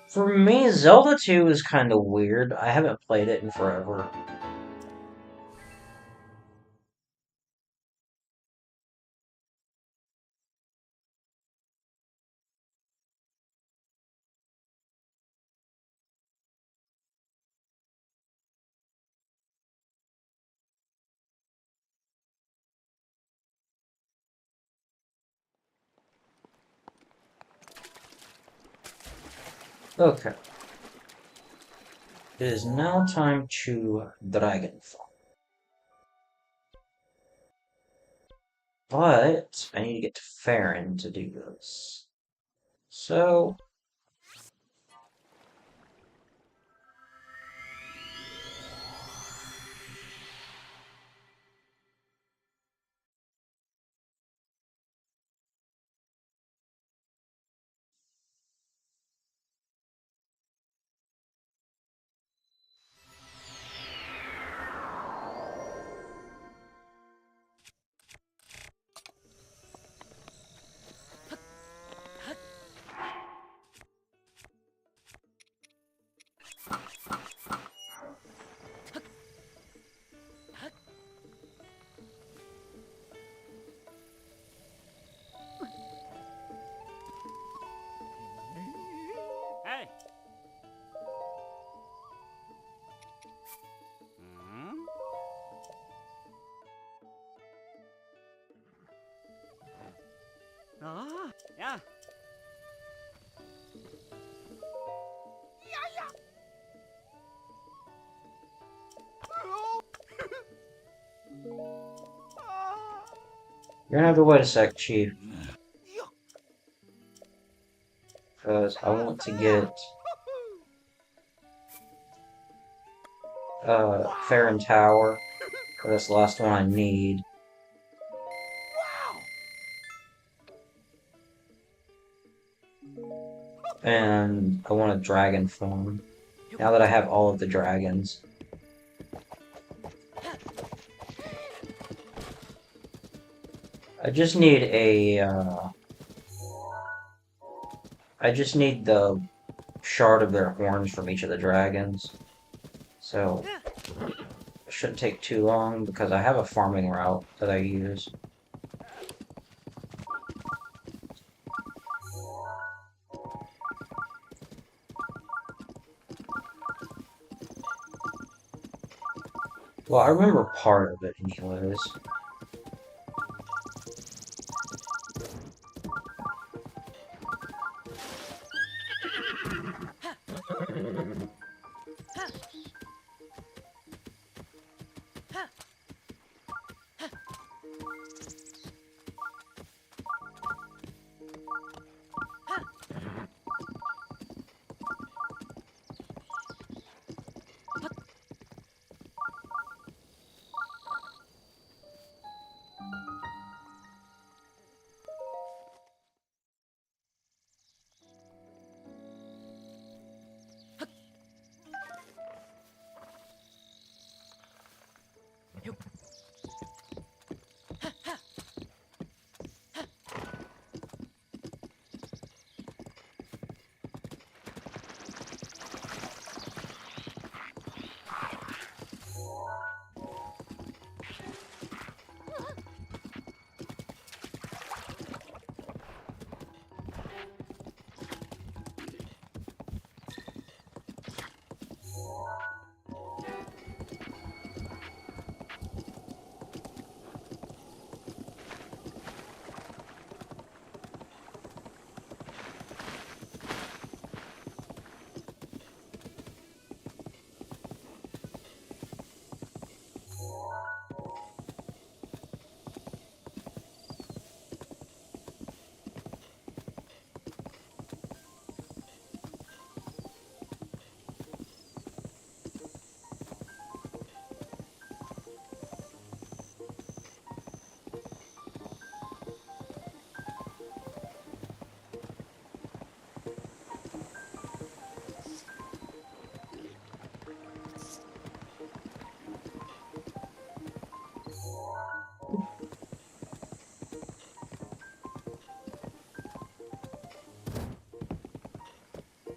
For me, Zelda 2 is kind of weird. I haven't played it in forever. Okay. It is now time to Dragonfall. But I need to get to Farron to do this. So, Hey. Hmm? Ah, yeah. you're gonna have to wait a sec, Chief, because I want to get Farron Tower. That's the last one I need. And I want a dragon form. Now that I have all of the dragons. I just need a, I just need the shard of their horns from each of the dragons. So, it shouldn't take too long because I have a farming route that I use. Well, I remember part of it anyways.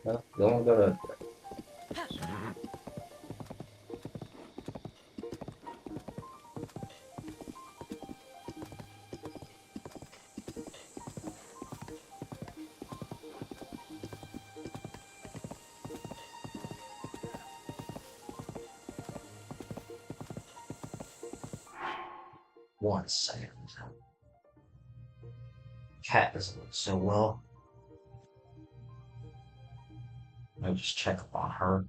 Well, don't go to. One second. Cat doesn't look so well. I'll just check up on her.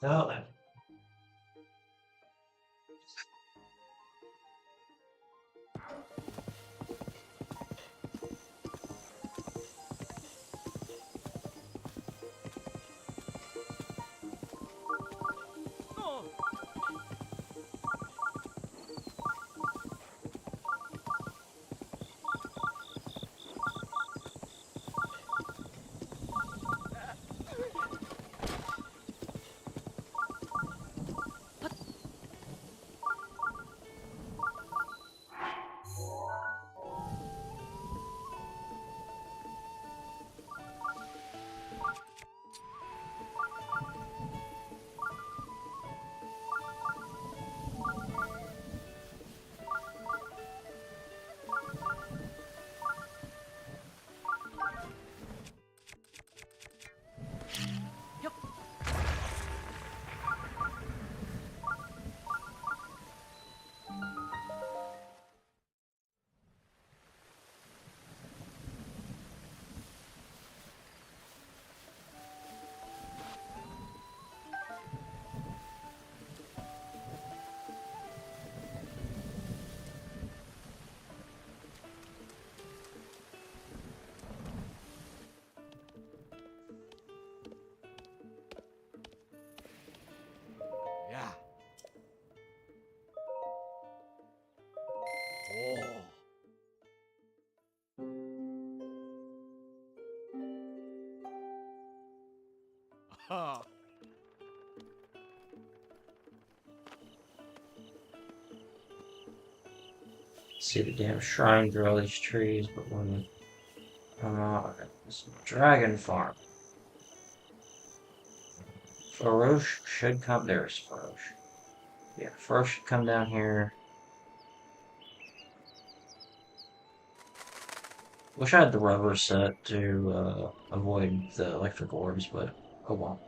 Oh, Ha! See the damn shrine through all these trees, but when this dragon farm. Faroche should come. There's Faroche. Yeah, Faroche should come down here. Wish I had the rubber set to avoid the electric orbs, but oh well.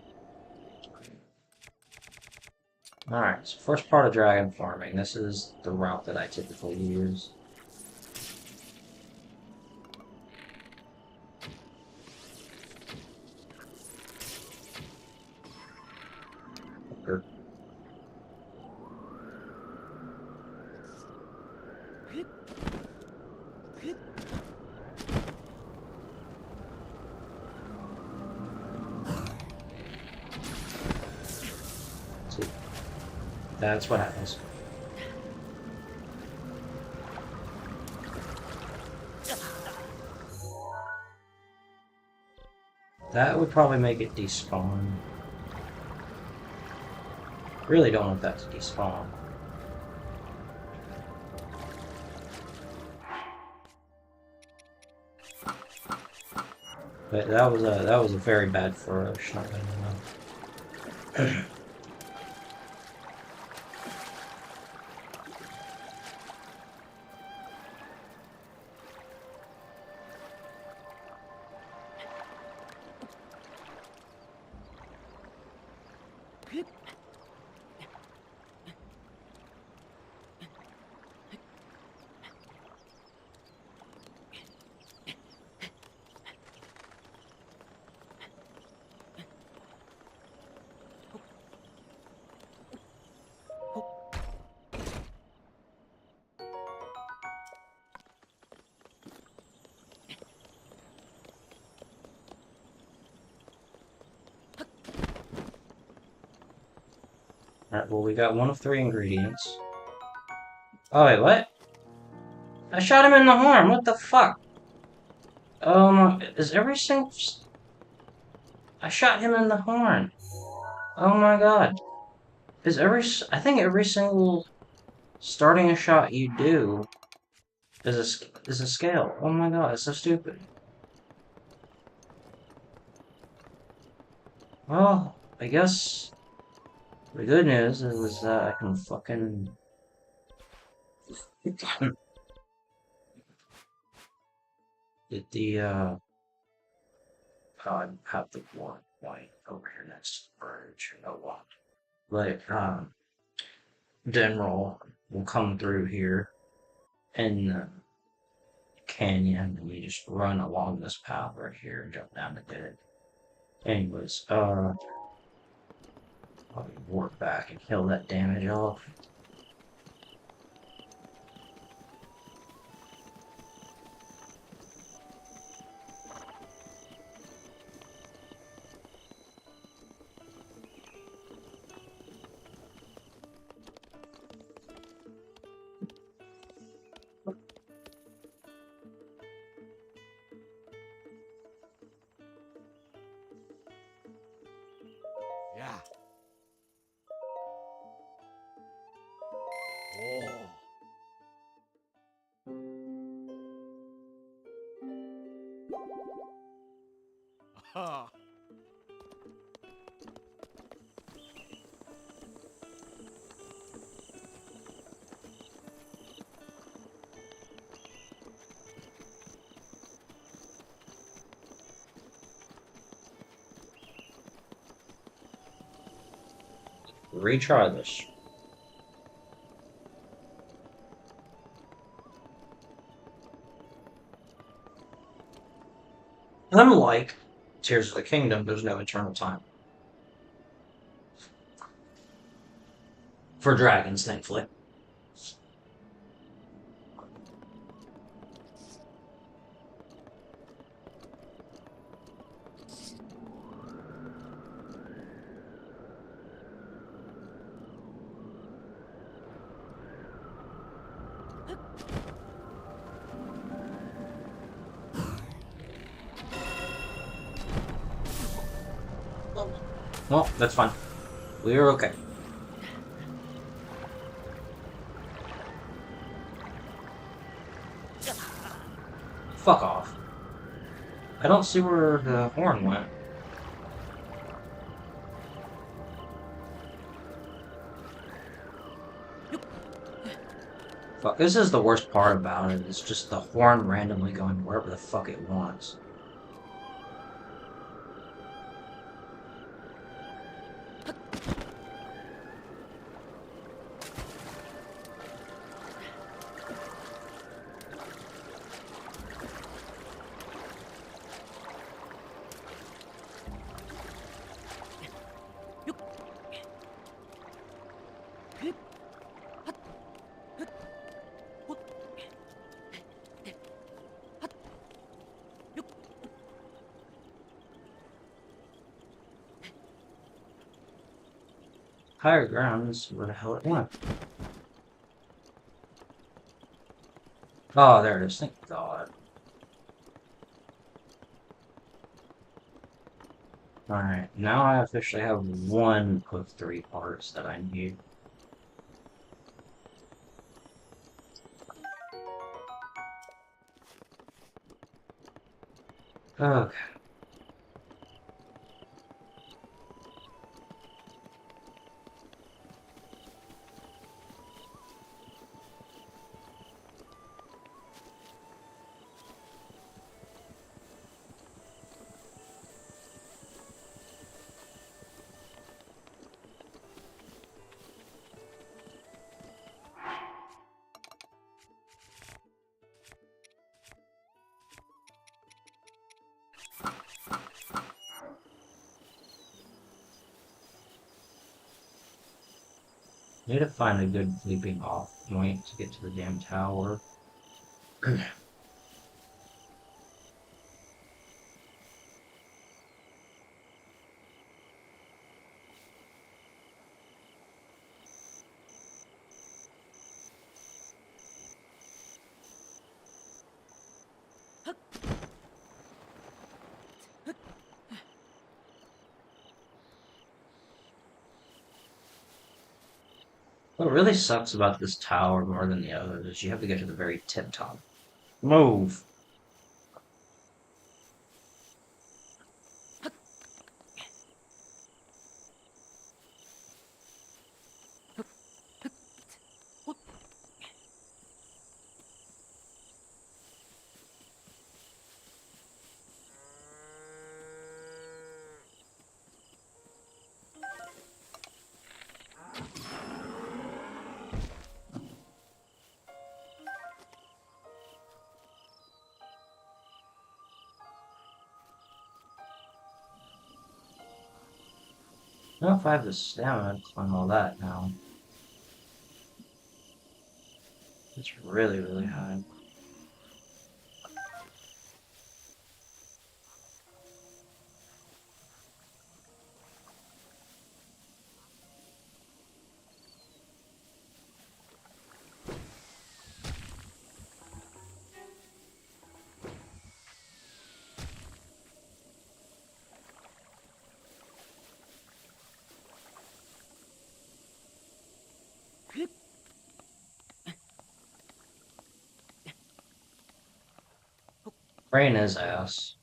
Alright, so first part of dragon farming. This is the route that I typically use. Er, see, that's what happens. That would probably make it despawn. Really don't want that to despawn. But that was a very bad Faroche, not gonna lie. Alright, well we got one of 3 ingredients. Oh wait, what? I shot him in the horn, what the fuck? Is every single... I shot him in the horn. Oh my god. I think every single starting a shot you do is a scale. Oh my god, it's so stupid. Well, I guess the good news is that I can fucking get the God, have the one point over here next to the bridge. You know what? Like, General will come through here in the canyon, and you just run along this path right here and jump down the pit. Anyways, I'll warp back and kill that damage off. Yeah. Oh. Aha. Retry this. Unlike Tears of the Kingdom, there's no eternal time. For dragons, thankfully. Well, that's fine. We're okay. Fuck off. I don't see where the horn went. Fuck, this is the worst part about it. It's just the horn randomly going wherever the fuck it wants. Higher ground is where the hell it went. Oh, there it is. Thank God. Alright, now I officially have one of 3 parts that I need. Okay. Need to find a good leaping off point to get to the damn tower. What really sucks about this tower more than the others is you have to get to the very tip top. Move! I don't know if I have the stamina to climb all that now. It's really, really high. Brain is ass.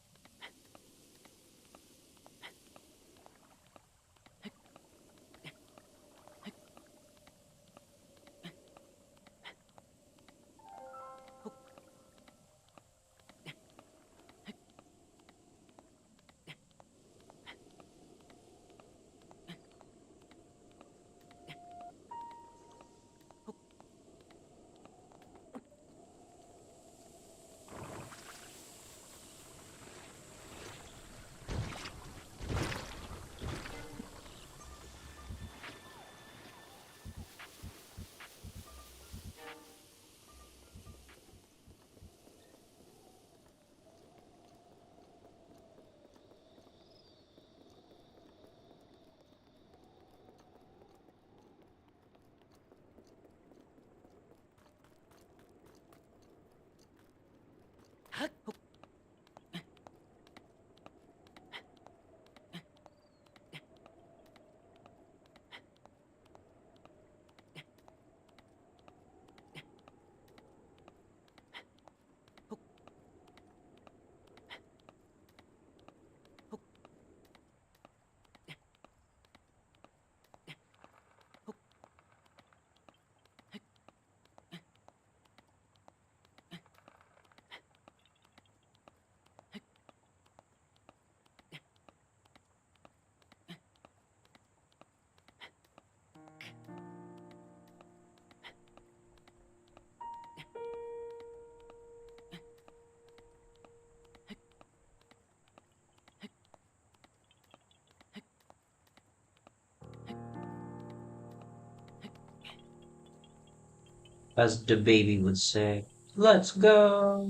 As the baby would say, let's go.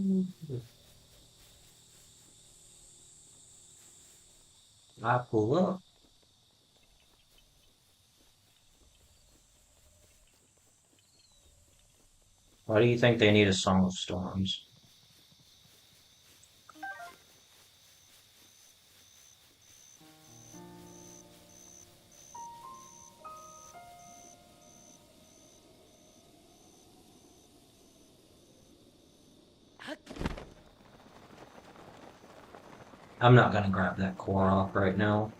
I pull up. Why do you think they need a Song of Storms? I'm not gonna grab that Korok right now.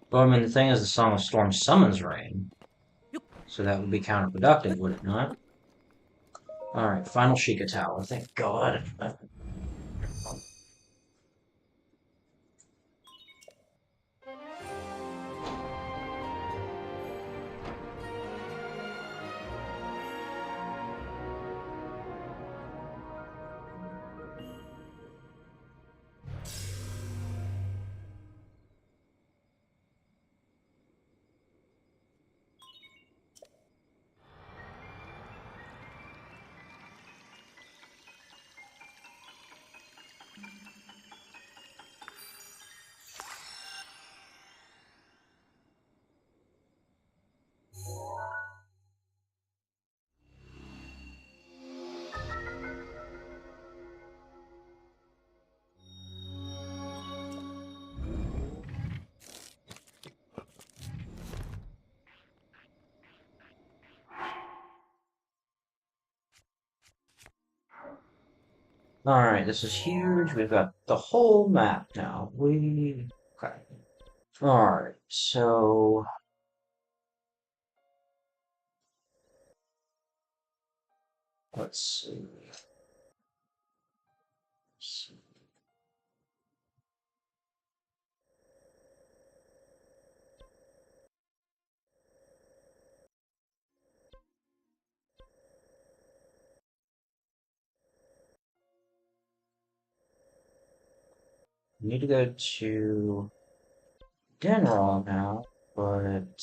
Well, I mean, the thing is, the Song of Storm summons rain, so that would be counterproductive, would it not? Alright, final Sheikah Tower, thank God. Alright, this is huge. We've got the whole map now. Okay. Alright, so... Let's see. We need to go to Denral now, but...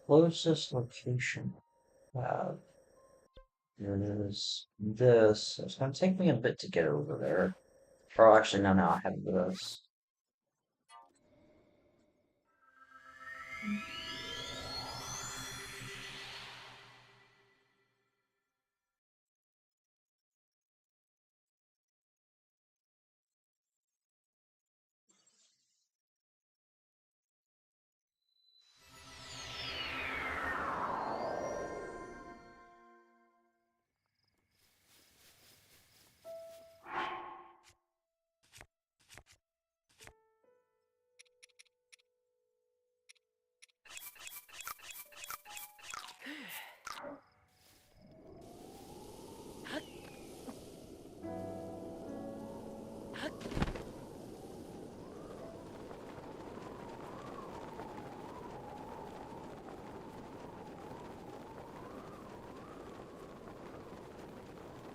Closest location. Is this. It's gonna take me a bit to get over there. Oh, actually, no, I have this.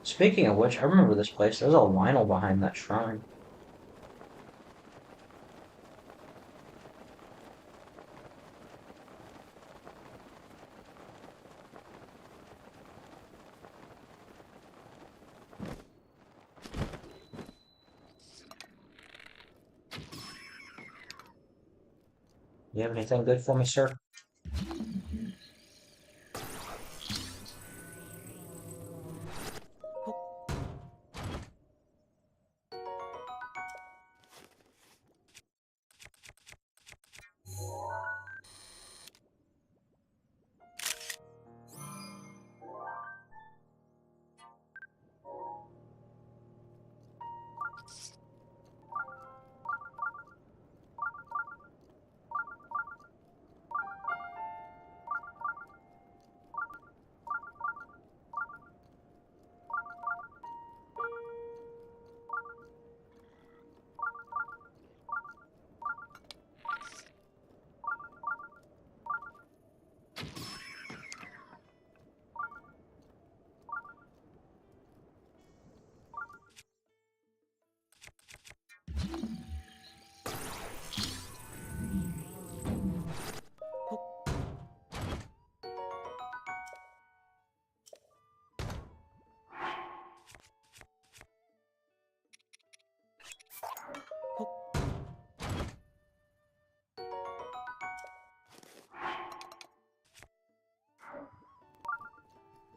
Speaking of which, I remember this place. There's a Lionel behind that shrine. You have anything good for me, sir?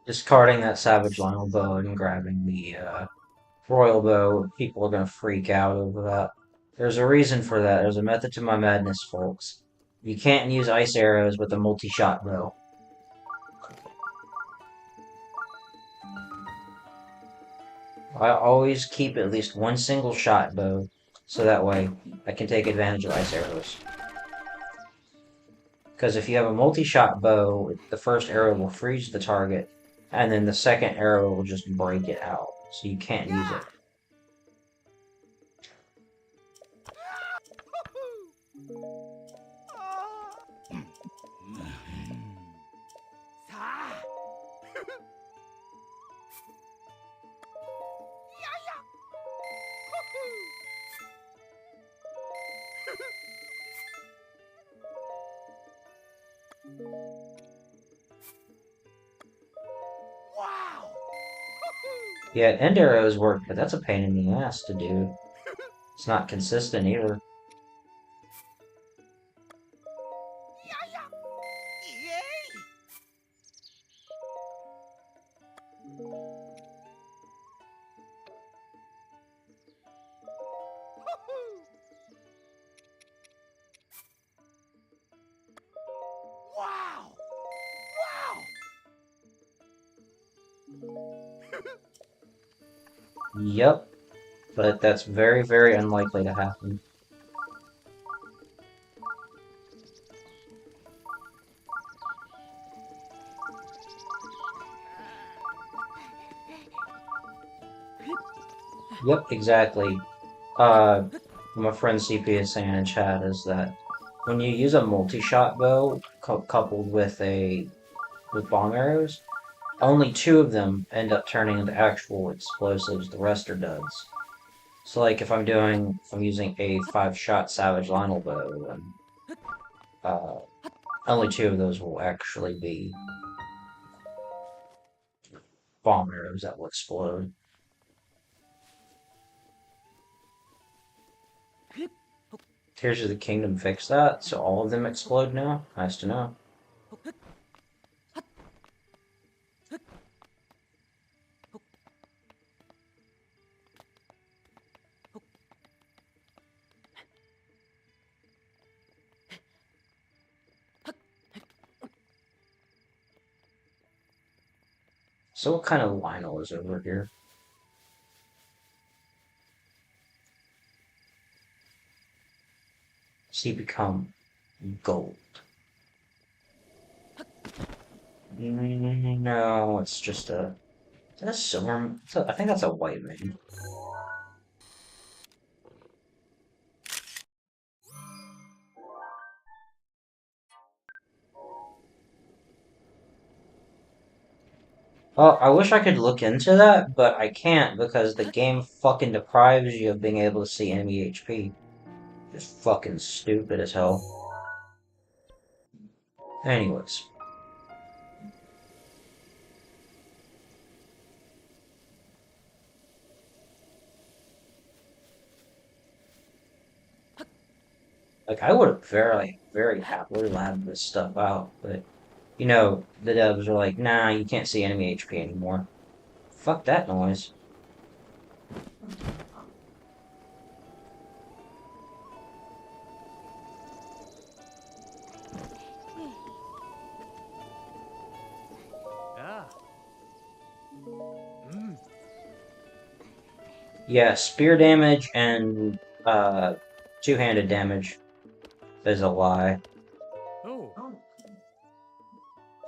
discarding that Savage Lionel bow and grabbing the Royal bow, people are gonna freak out over that. There's a reason for that. There's a method to my madness, folks. You can't use ice arrows with a multi-shot bow. I always keep at least one single shot bow, so that way I can take advantage of ice arrows. Because if you have a multi-shot bow, the first arrow will freeze the target, and then the second arrow will just break it out, so you can't use it. Yeah, end arrows work, but that's a pain in the ass to do. It's not consistent either. Yep, but that's very, very unlikely to happen. Yep, exactly. My friend CP is saying in chat is that when you use a multi-shot bow coupled with bomb arrows, only two of them end up turning into actual explosives. The rest are duds. So, like, if I'm using a 5-shot Savage Lionel bow, then only two of those will actually be bomb arrows that will explode. Tears of the Kingdom fixed that, so all of them explode now. Nice to know. So what kind of Lionel is over here? Does he become gold? No, it's just a... Is that a silver? I think that's a white man. Well, I wish I could look into that, but I can't because the game fucking deprives you of being able to see enemy HP. Just fucking stupid as hell. Anyways. Like, I would have very, very happily labbed this stuff out, but, you know, the devs are like, nah, you can't see enemy HP anymore. Fuck that noise. Yeah, spear damage and, two-handed damage is a lie.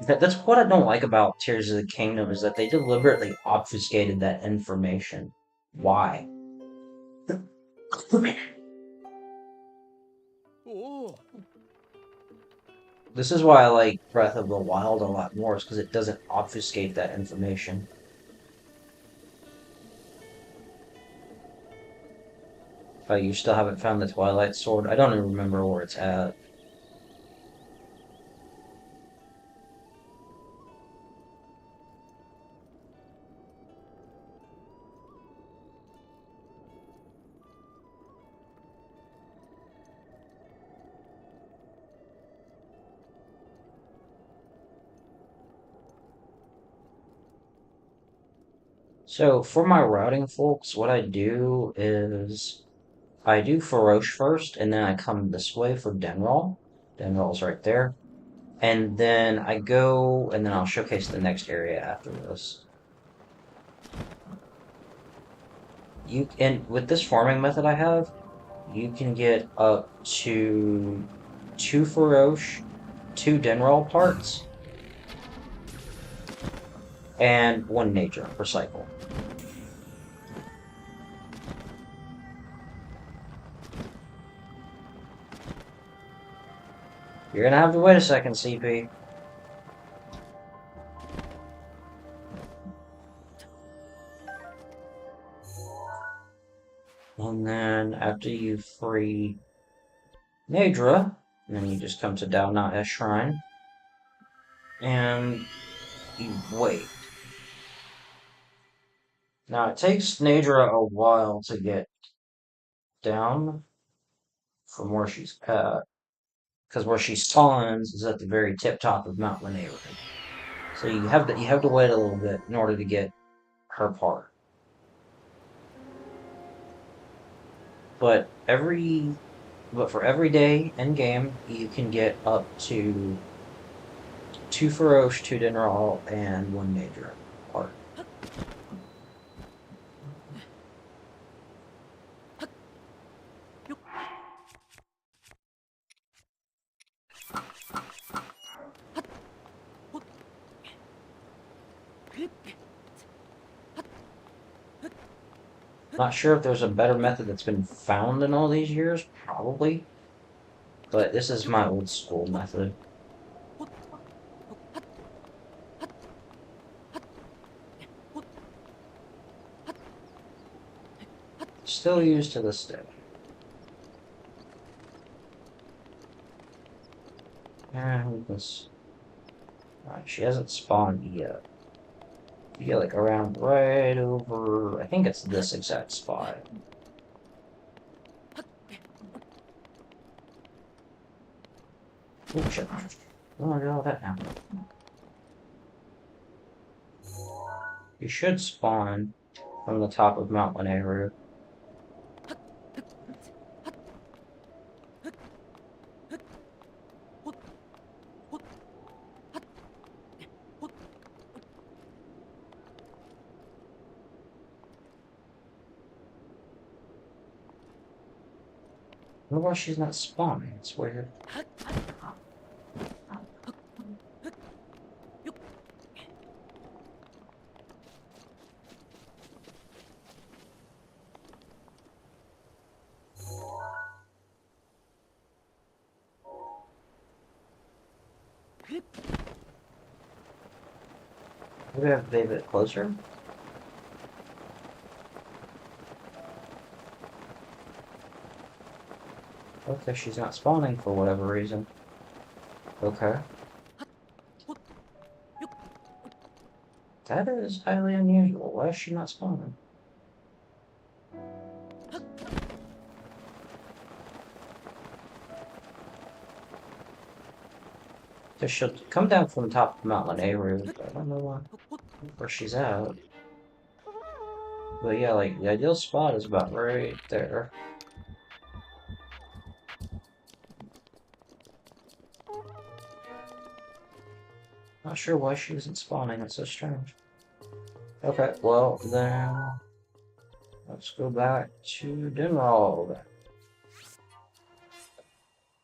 That's what I don't like about Tears of the Kingdom, is that they deliberately obfuscated that information. Why? This is why I like Breath of the Wild a lot more, is because it doesn't obfuscate that information. You still haven't found the Twilight Sword? I don't even remember where it's at. So for my routing, folks, what I do is I do Feroce first, and then I come this way for Denroll. Denroll's right there. And then I go, and then I'll showcase the next area after this. And with this farming method I have, you can get up to 2 Feroce, 2 Denroll parts, and 1 Nature per cycle. You're gonna have to wait a second, CP. And then after you free Nadra, then you just come to Dalna''s Shrine, and you wait. Now it takes Nadra a while to get down from where she's at, because where she spawns is at the very tip top of Mount Lanayru. So you have to wait a little bit in order to get her part. But for every day in game, you can get up to 2 Feroce, 2 Denral, and 1 Nature part. Not sure if there's a better method that's been found in all these years, probably. But this is my old school method. Still used to this day. And this. Alright, she hasn't spawned yet. You get like around right over. I think it's this exact spot. Oh shit. Oh, I got all that now. You should spawn from the top of Mount Lanayru. I wonder why she's not spawning. It's weird. Maybe I have to be a bit closer. Okay, she's not spawning for whatever reason. Okay. That is highly unusual. Why is she not spawning? Because she'll come down from the top of Mount Lanayru, but I don't know where she's at. But yeah, like, the ideal spot is about right there. Not sure why she isn't spawning, it's so strange. Okay, well, then... let's go back to Denroll.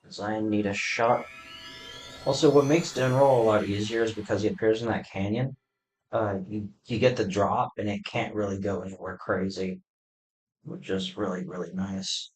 Because I need a shot. Also, what makes Denroll a lot easier is because he appears in that canyon. You get the drop, and it can't really go anywhere crazy. Which is really, really nice.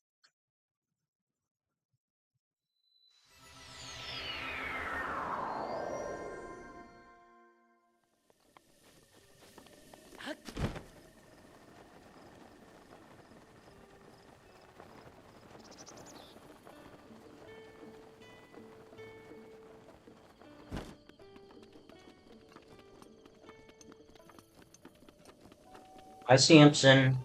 Hi, Samson.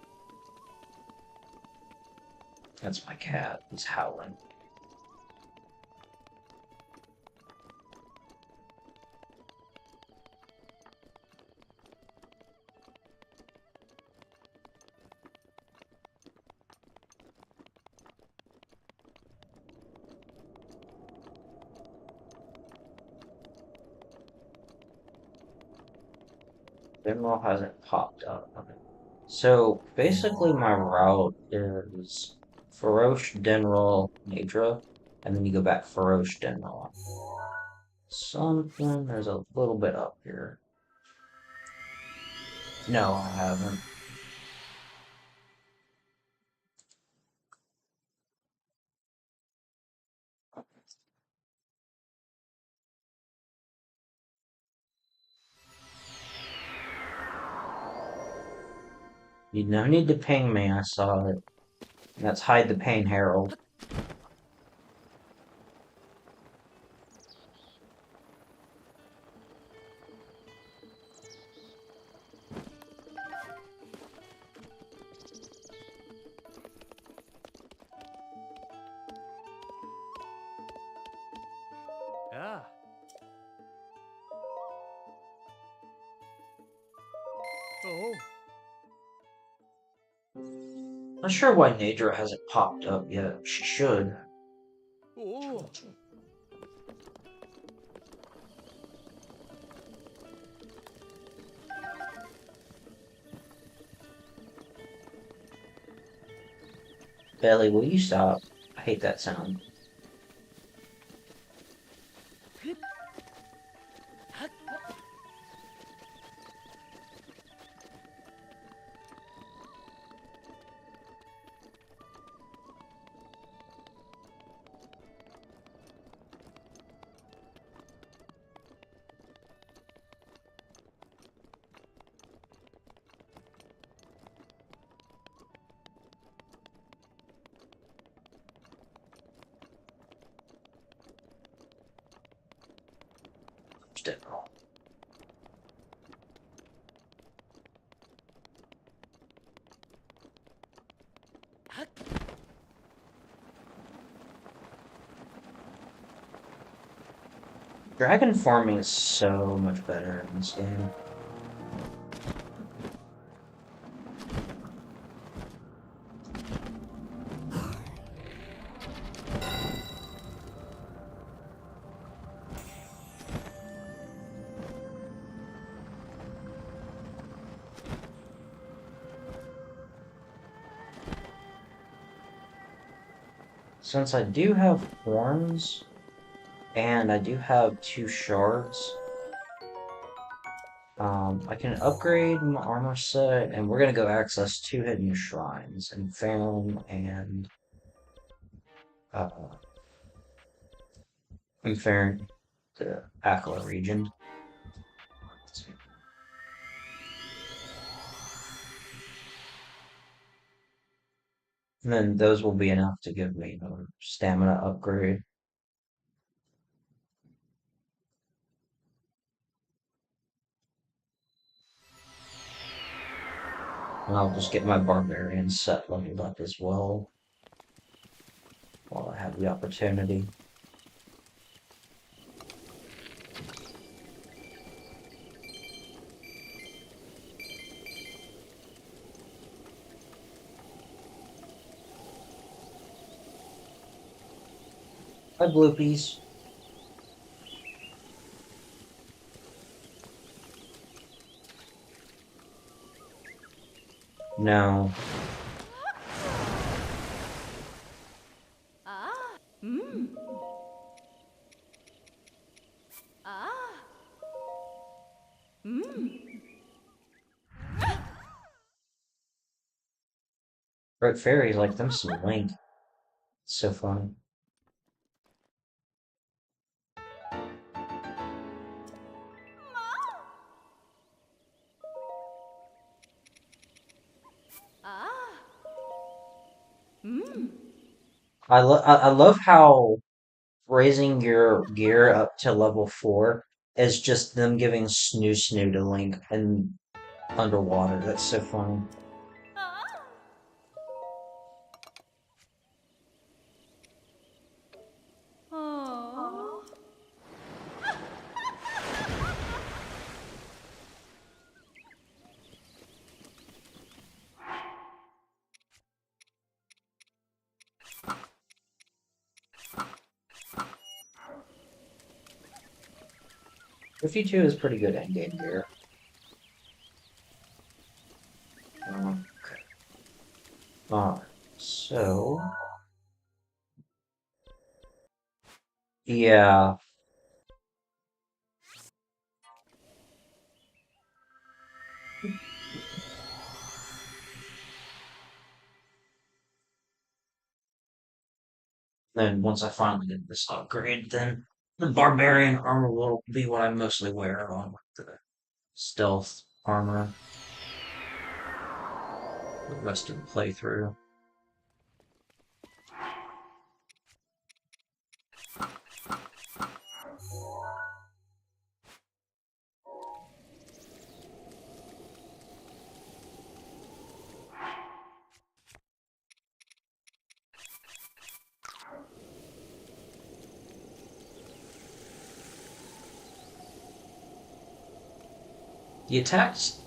That's my cat. He's howling. General hasn't popped up. Okay. So basically, my route is Feroce, Denral, Nadra, and then you go back Feroce, Denral. Something, there's a little bit up here. No, I haven't. You no need to ping me, I saw it. That's Hide the Pain Herald. Yeah. Oh. Not sure why Nadra hasn't popped up yet. She should. Oh. Belly, will you stop? I hate that sound. General. Dragon farming is so much better in this game. Since I do have horns, and I do have 2 shards, I can upgrade my armor set, and we're gonna go access 2 hidden shrines, Inferno uh, Inferno, the Akla region. And then those will be enough to give me a stamina upgrade. And I'll just get my barbarian set leveled up as well while I have the opportunity. Hi, Bloopies. No.ああうんああうん Red fairies like them some Link. It's so funny. I love how raising your gear up to level 4 is just them giving snoo to Link and underwater. That's so funny. ああ 52 is pretty good endgame gear. Alright, so yeah. Then once I finally get this upgrade, then the barbarian armor will be what I mostly wear along with the stealth armor the rest of the playthrough.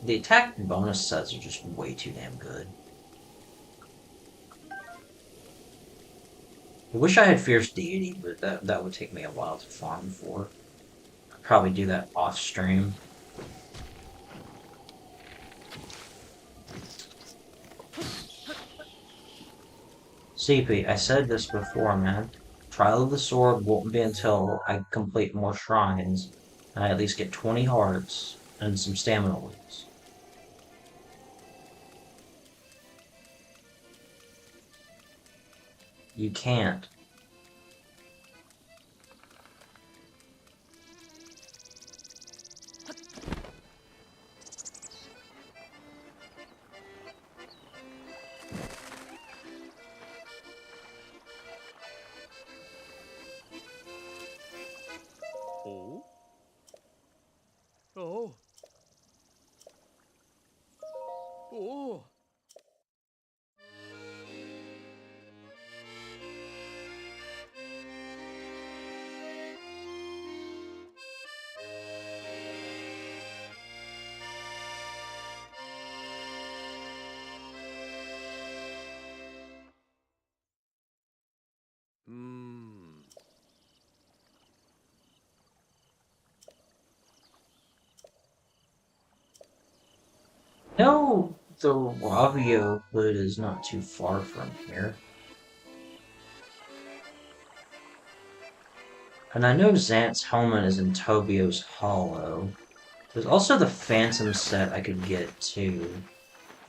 The attack bonus sets are just way too damn good. I wish I had Fierce Deity, but that would take me a while to farm for. I'd probably do that off stream. CP, I said this before, man. Trial of the Sword won't be until I complete more shrines and I at least get 20 hearts and some stamina wings. You can't. Oh. Oh. Oh. Hmm. No, the Ravio hood is not too far from here. And I know Xant's helmet is in Tobio's Hollow. There's also the Phantom set I could get too.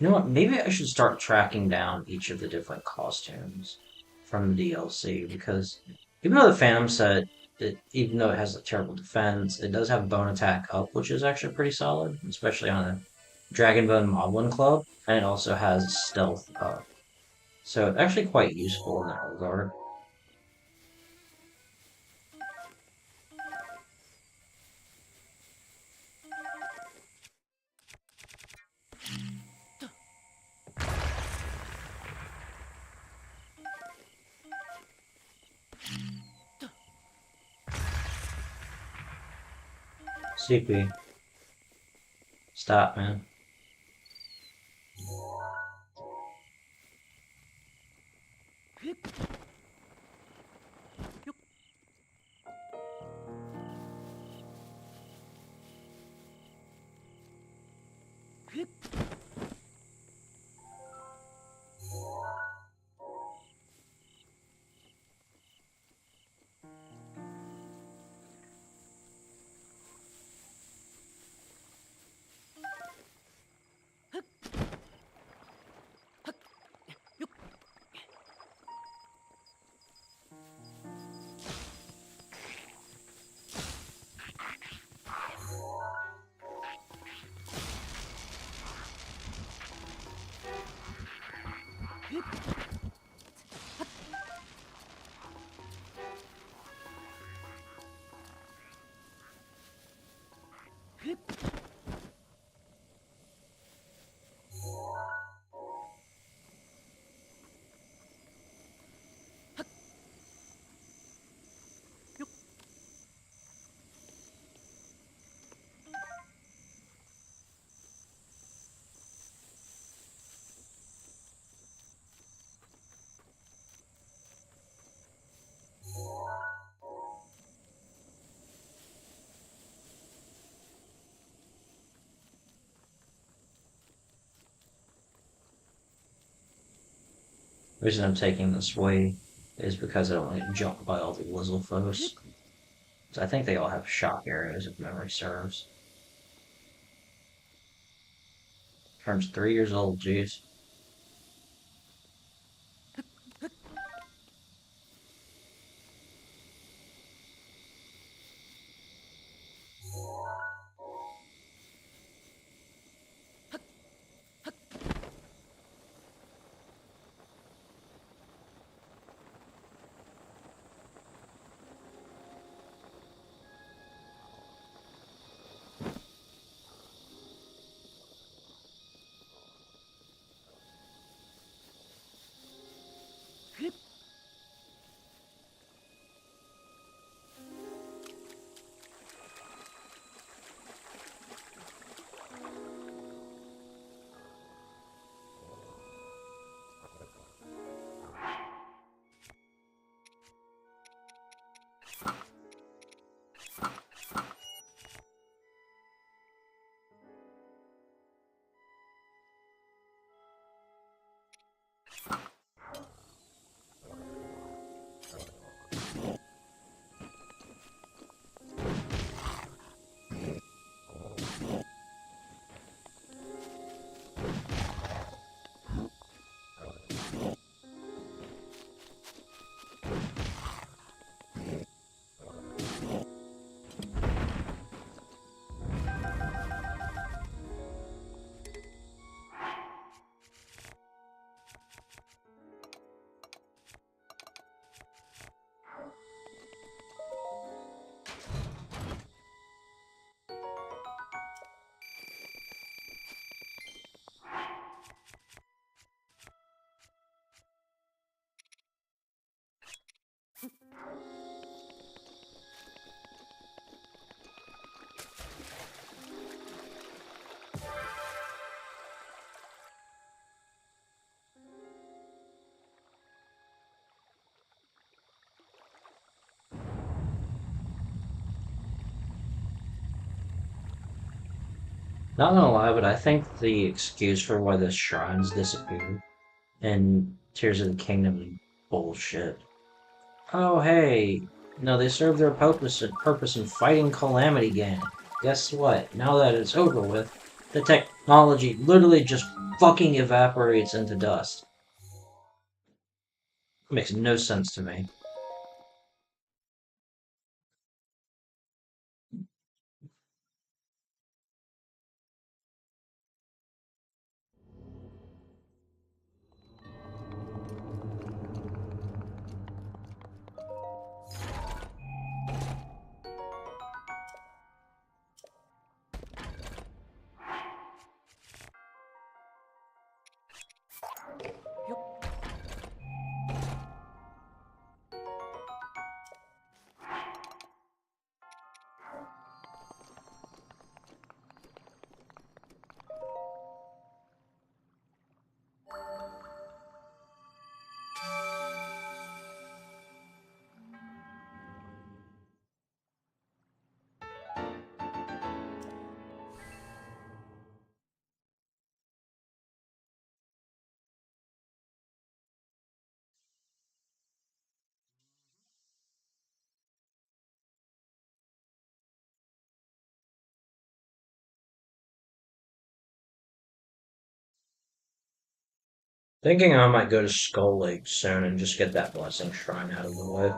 You know what? Maybe I should start tracking down each of the different costumes from the DLC because even though the Phantom set, even though it has a terrible defense, it does have bone attack up, which is actually pretty solid, especially on a Dragonbone Moblin Club, and it also has stealth up. So it's actually quite useful in that regard. CP, stop, man. The reason I'm taking this way is because I don't want to get jumped by all the Lizzlefoes. So I think they all have shock arrows, if memory serves. Turns 3 years old, jeez. Not gonna lie, but I think the excuse for why the shrines disappeared in Tears of the Kingdom is bullshit. Oh, hey, no, they served their purpose in fighting Calamity Ganon. Guess what? Now that it's over with, the technology literally just fucking evaporates into dust. It makes no sense to me. Thinking I might go to Skull Lake soon and just get that blessing shrine out of the way.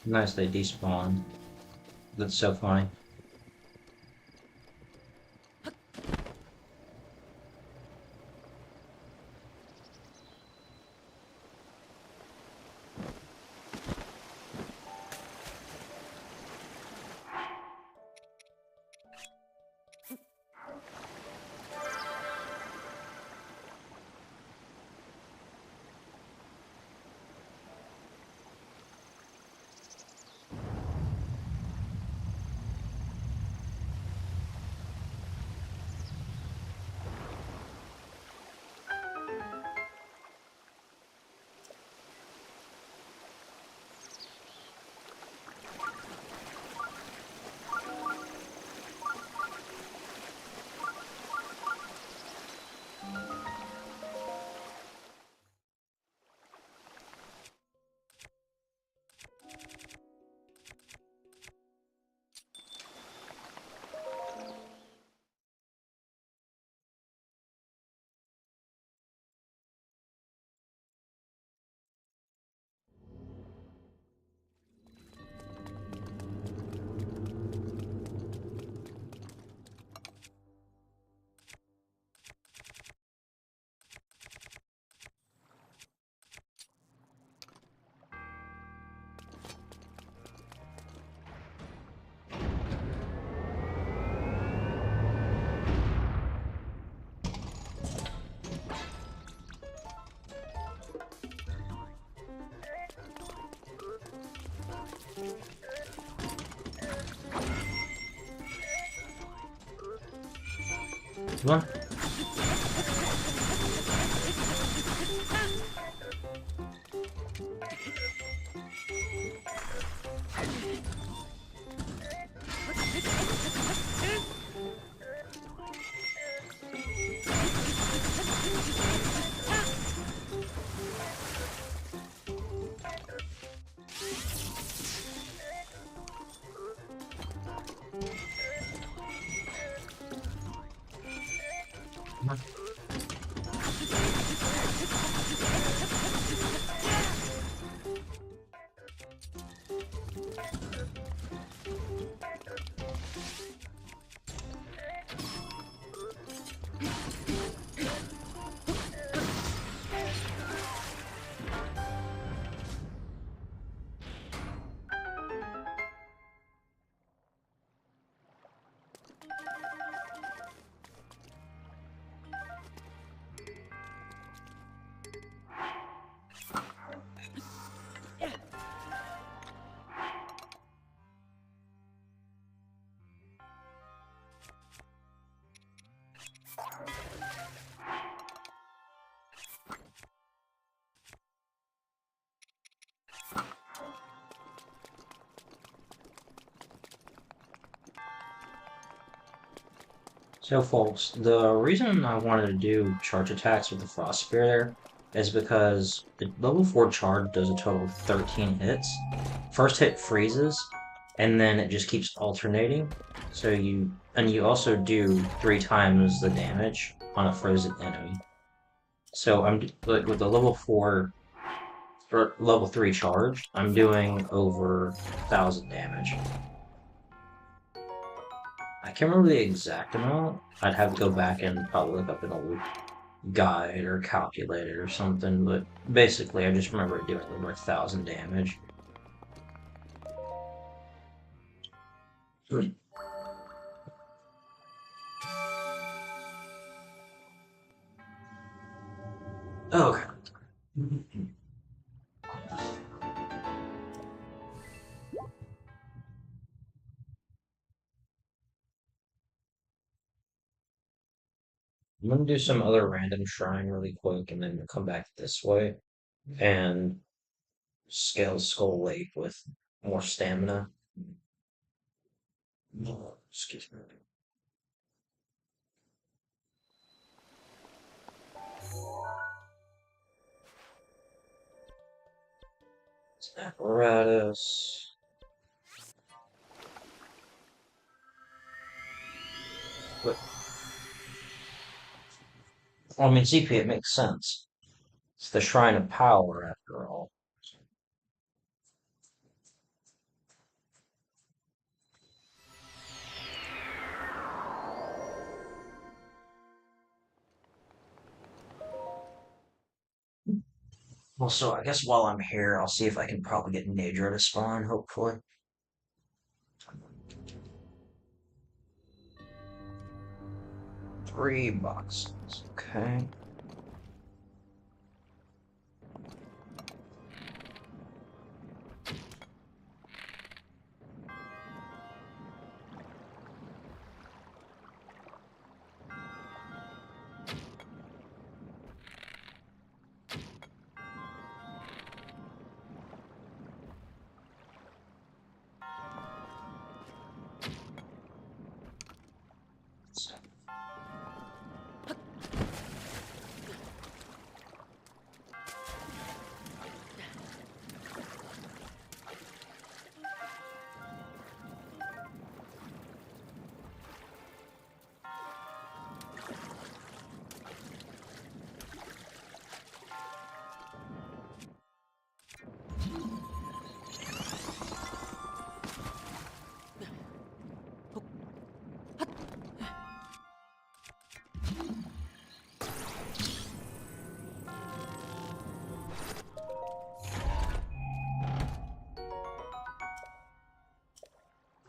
Nice, they despawn. That's so funny. Come on. Come on. So, folks, the reason I wanted to do charge attacks with the Frost Spear there is because the level 4 charge does a total of 13 hits. First hit freezes, and then it just keeps alternating. And you also do 3 times the damage on a frozen enemy. So like with the level 4 or level 3 charge, I'm doing over 1,000 damage. I can't remember the exact amount. I'd have to go back and probably look up an old guide or calculator or something, but basically I just remember doing over 1,000 damage. Hmm. Okay. I'm gonna do some other random shrine really quick and then come back this way and scale Skull Lake with more stamina. Oh, excuse me. Apparatus. But, well, I mean, ZP, it makes sense. It's the Shrine of Power, after all. Also, I guess while I'm here, I'll see if I can probably get Nadra to spawn, hopefully. 3 boxes. Okay.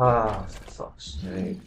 Ah, for fuck's sake.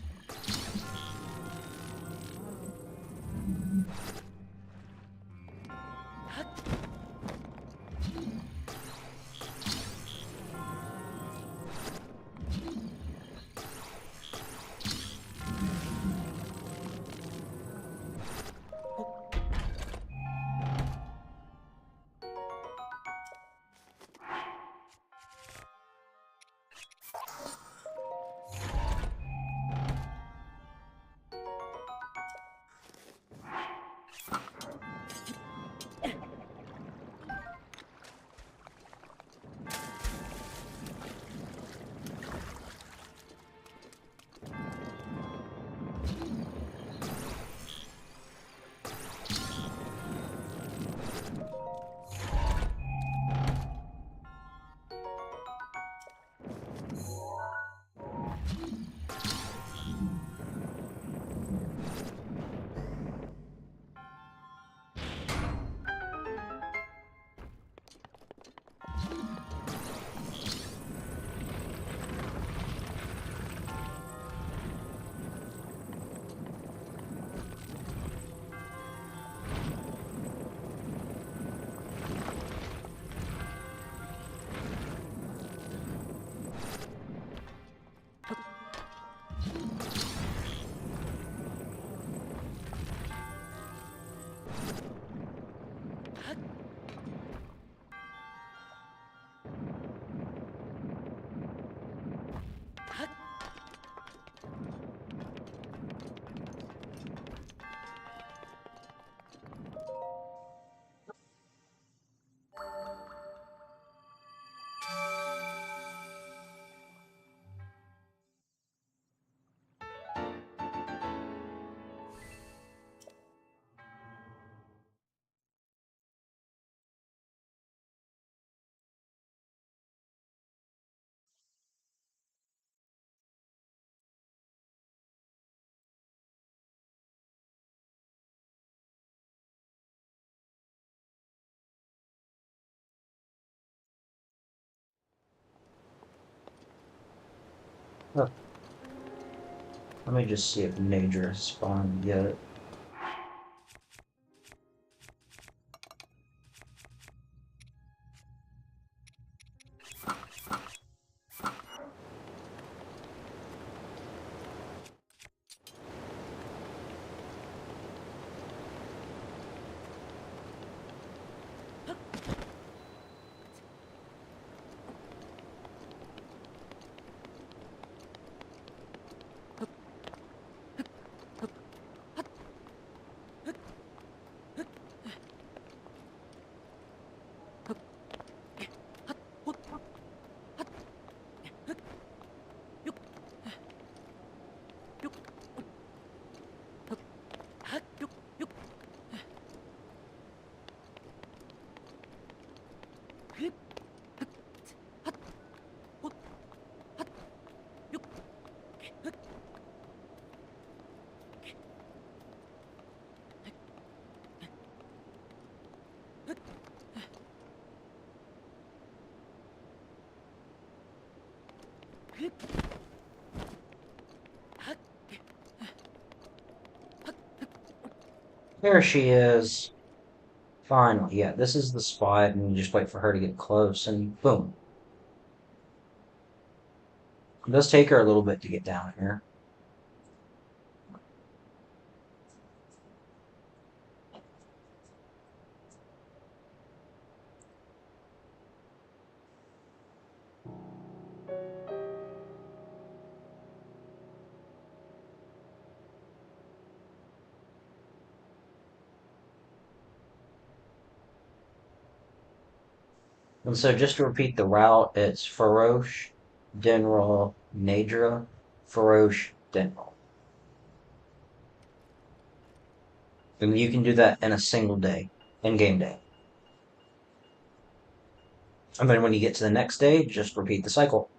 Huh. Let me just see if Nadra spawned yet. There she is. Finally, yeah, this is the spot, and you just wait for her to get close, and boom. It does take her a little bit to get down here. And so just to repeat the route, it's Farosh, Dinral, Nadra, Farosh, Dinral. And you can do that in a single day, in game day. And then when you get to the next day, just repeat the cycle.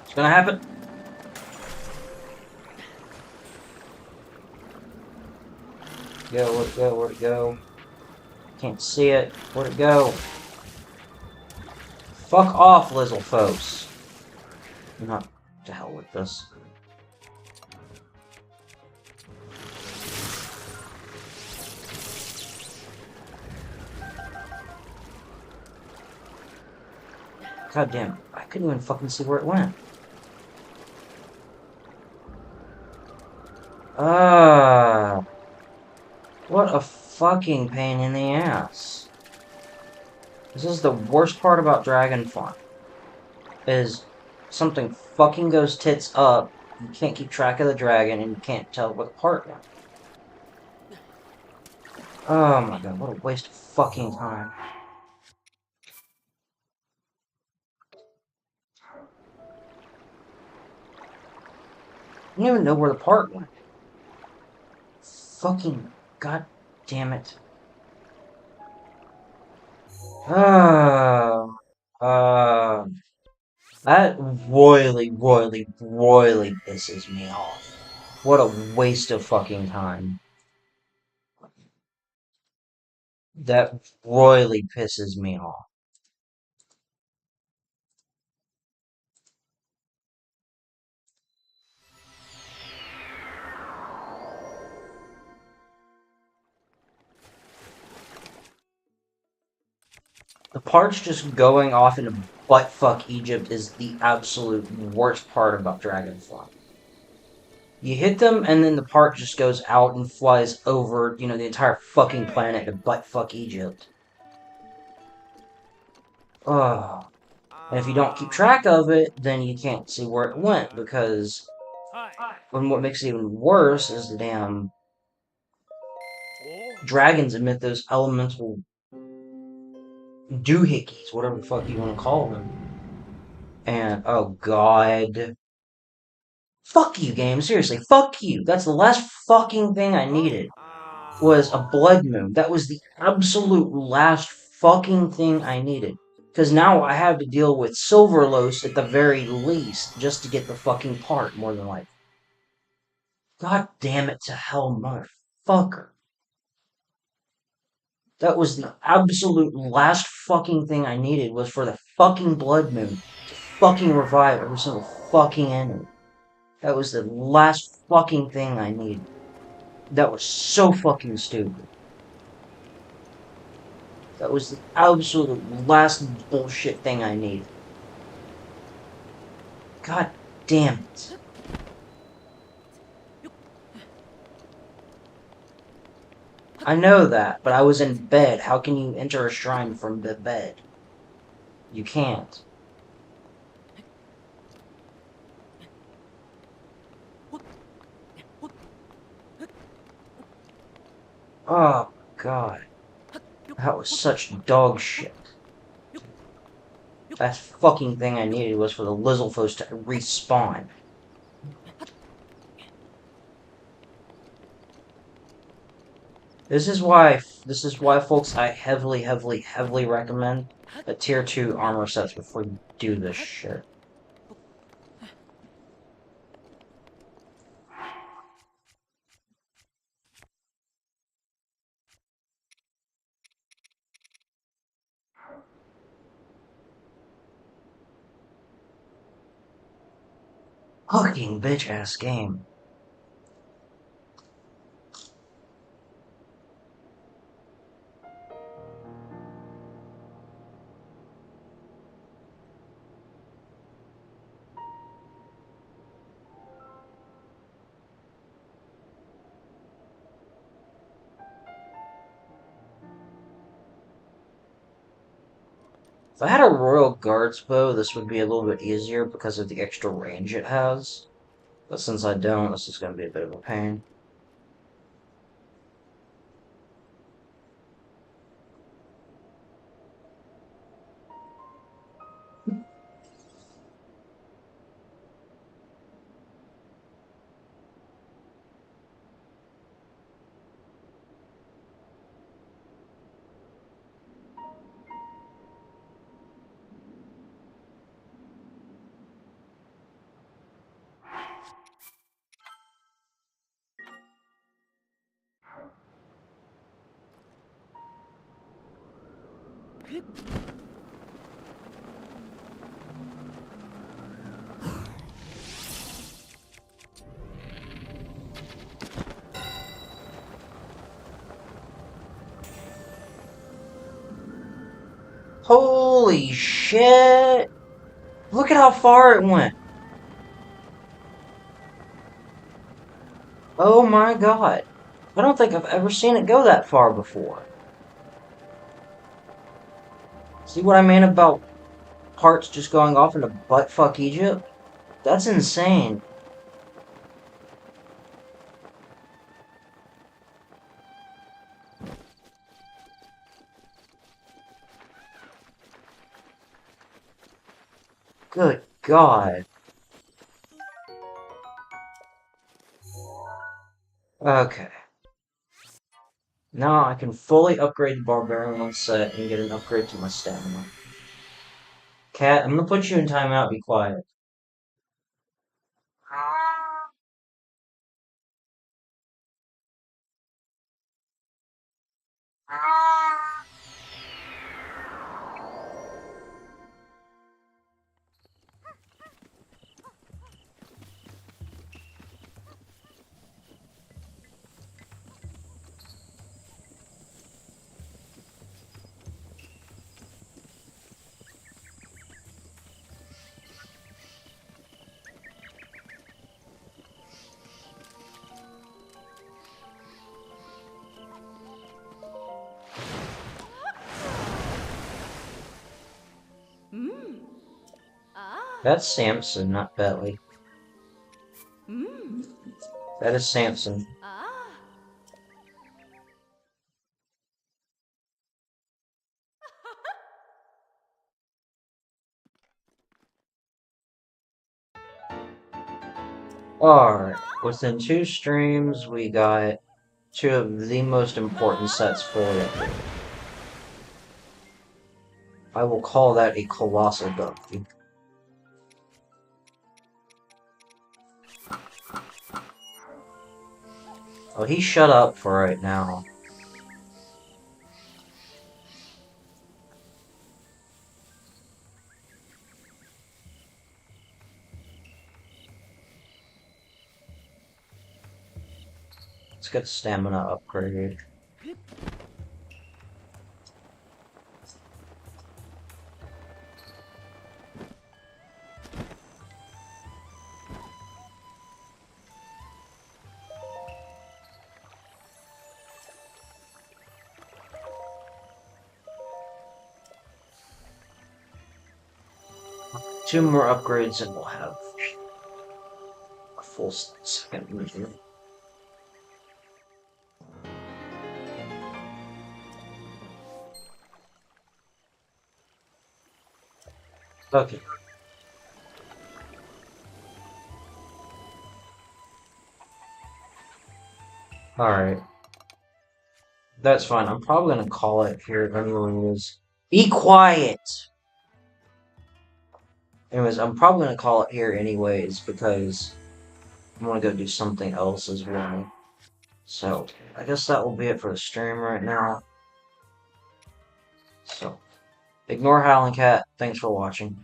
It's gonna happen. Go, where'd it go, where'd it go? Can't see it. Where'd it go? Fuck off, Lizzle folks. Not to hell with this. God damn, I couldn't even fucking see where it went. Ah, what a fucking pain in the ass. This is the worst part about Dragon Farm. Is something fucking goes tits up, you can't keep track of the dragon, and you can't tell what part went. Oh my god, what a waste of fucking time. I don't even know where the part went. Fucking god damn it. Ah, that royally pisses me off. What a waste of fucking time. That royally pisses me off. The parts just going off into buttfuck Egypt is the absolute worst part about Dragonfly. You hit them, and then the part just goes out and flies over, the entire fucking planet to buttfuck Egypt. Ugh. And if you don't keep track of it, then you can't see where it went, because and what makes it even worse is the damn dragons emit those elemental doohickeys, whatever the fuck you want to call them. And, oh god. Fuck you, game. Seriously, fuck you. That's the last fucking thing I needed. Was a blood moon. That was the absolute last fucking thing I needed. Because now I have to deal with Silverlos at the very least, just to get the fucking part, more than likely. God damn it to hell, motherfucker. That was the absolute last fucking thing I needed, was for the fucking blood moon to fucking revive every single fucking enemy. That was the last fucking thing I needed. That was so fucking stupid. That was the absolute last bullshit thing I needed. God damn it. I know that, but I was in bed. How can you enter a shrine from the bed? You can't. Oh, God. That was such dog shit. That fucking thing I needed was for the Lizzlefoes to respawn. This is why, folks, I heavily recommend a tier 2 armor sets before you do this shit. Fucking bitch ass game. If I had a Royal Guards bow, this would be a little bit easier because of the extra range it has. But since I don't, this is going to be a bit of a pain. Holy shit! Look at how far it went! Oh my god. I don't think I've ever seen it go that far before. See what I mean about parts just going off into buttfuck Egypt? That's insane. Good god. Okay. Now I can fully upgrade the Barbarian set and get an upgrade to my stamina. Cat, I'm gonna put you in timeout, be quiet. That's Samson, not Bentley. That is Samson. Alright, within 2 streams, we got 2 of the most important sets fully upgraded. I will call that a colossal W. Oh, he shut up for right now. Let's get stamina upgraded. Two more upgrades and we'll have a full second movement. Okay. Alright. That's fine. I'm probably gonna call it here anyways. Be quiet! Anyways, I'm probably gonna call it here anyways because I'm gonna go do something else as well. So, I guess that will be it for the stream right now. So, ignore Howling Cat. Thanks for watching.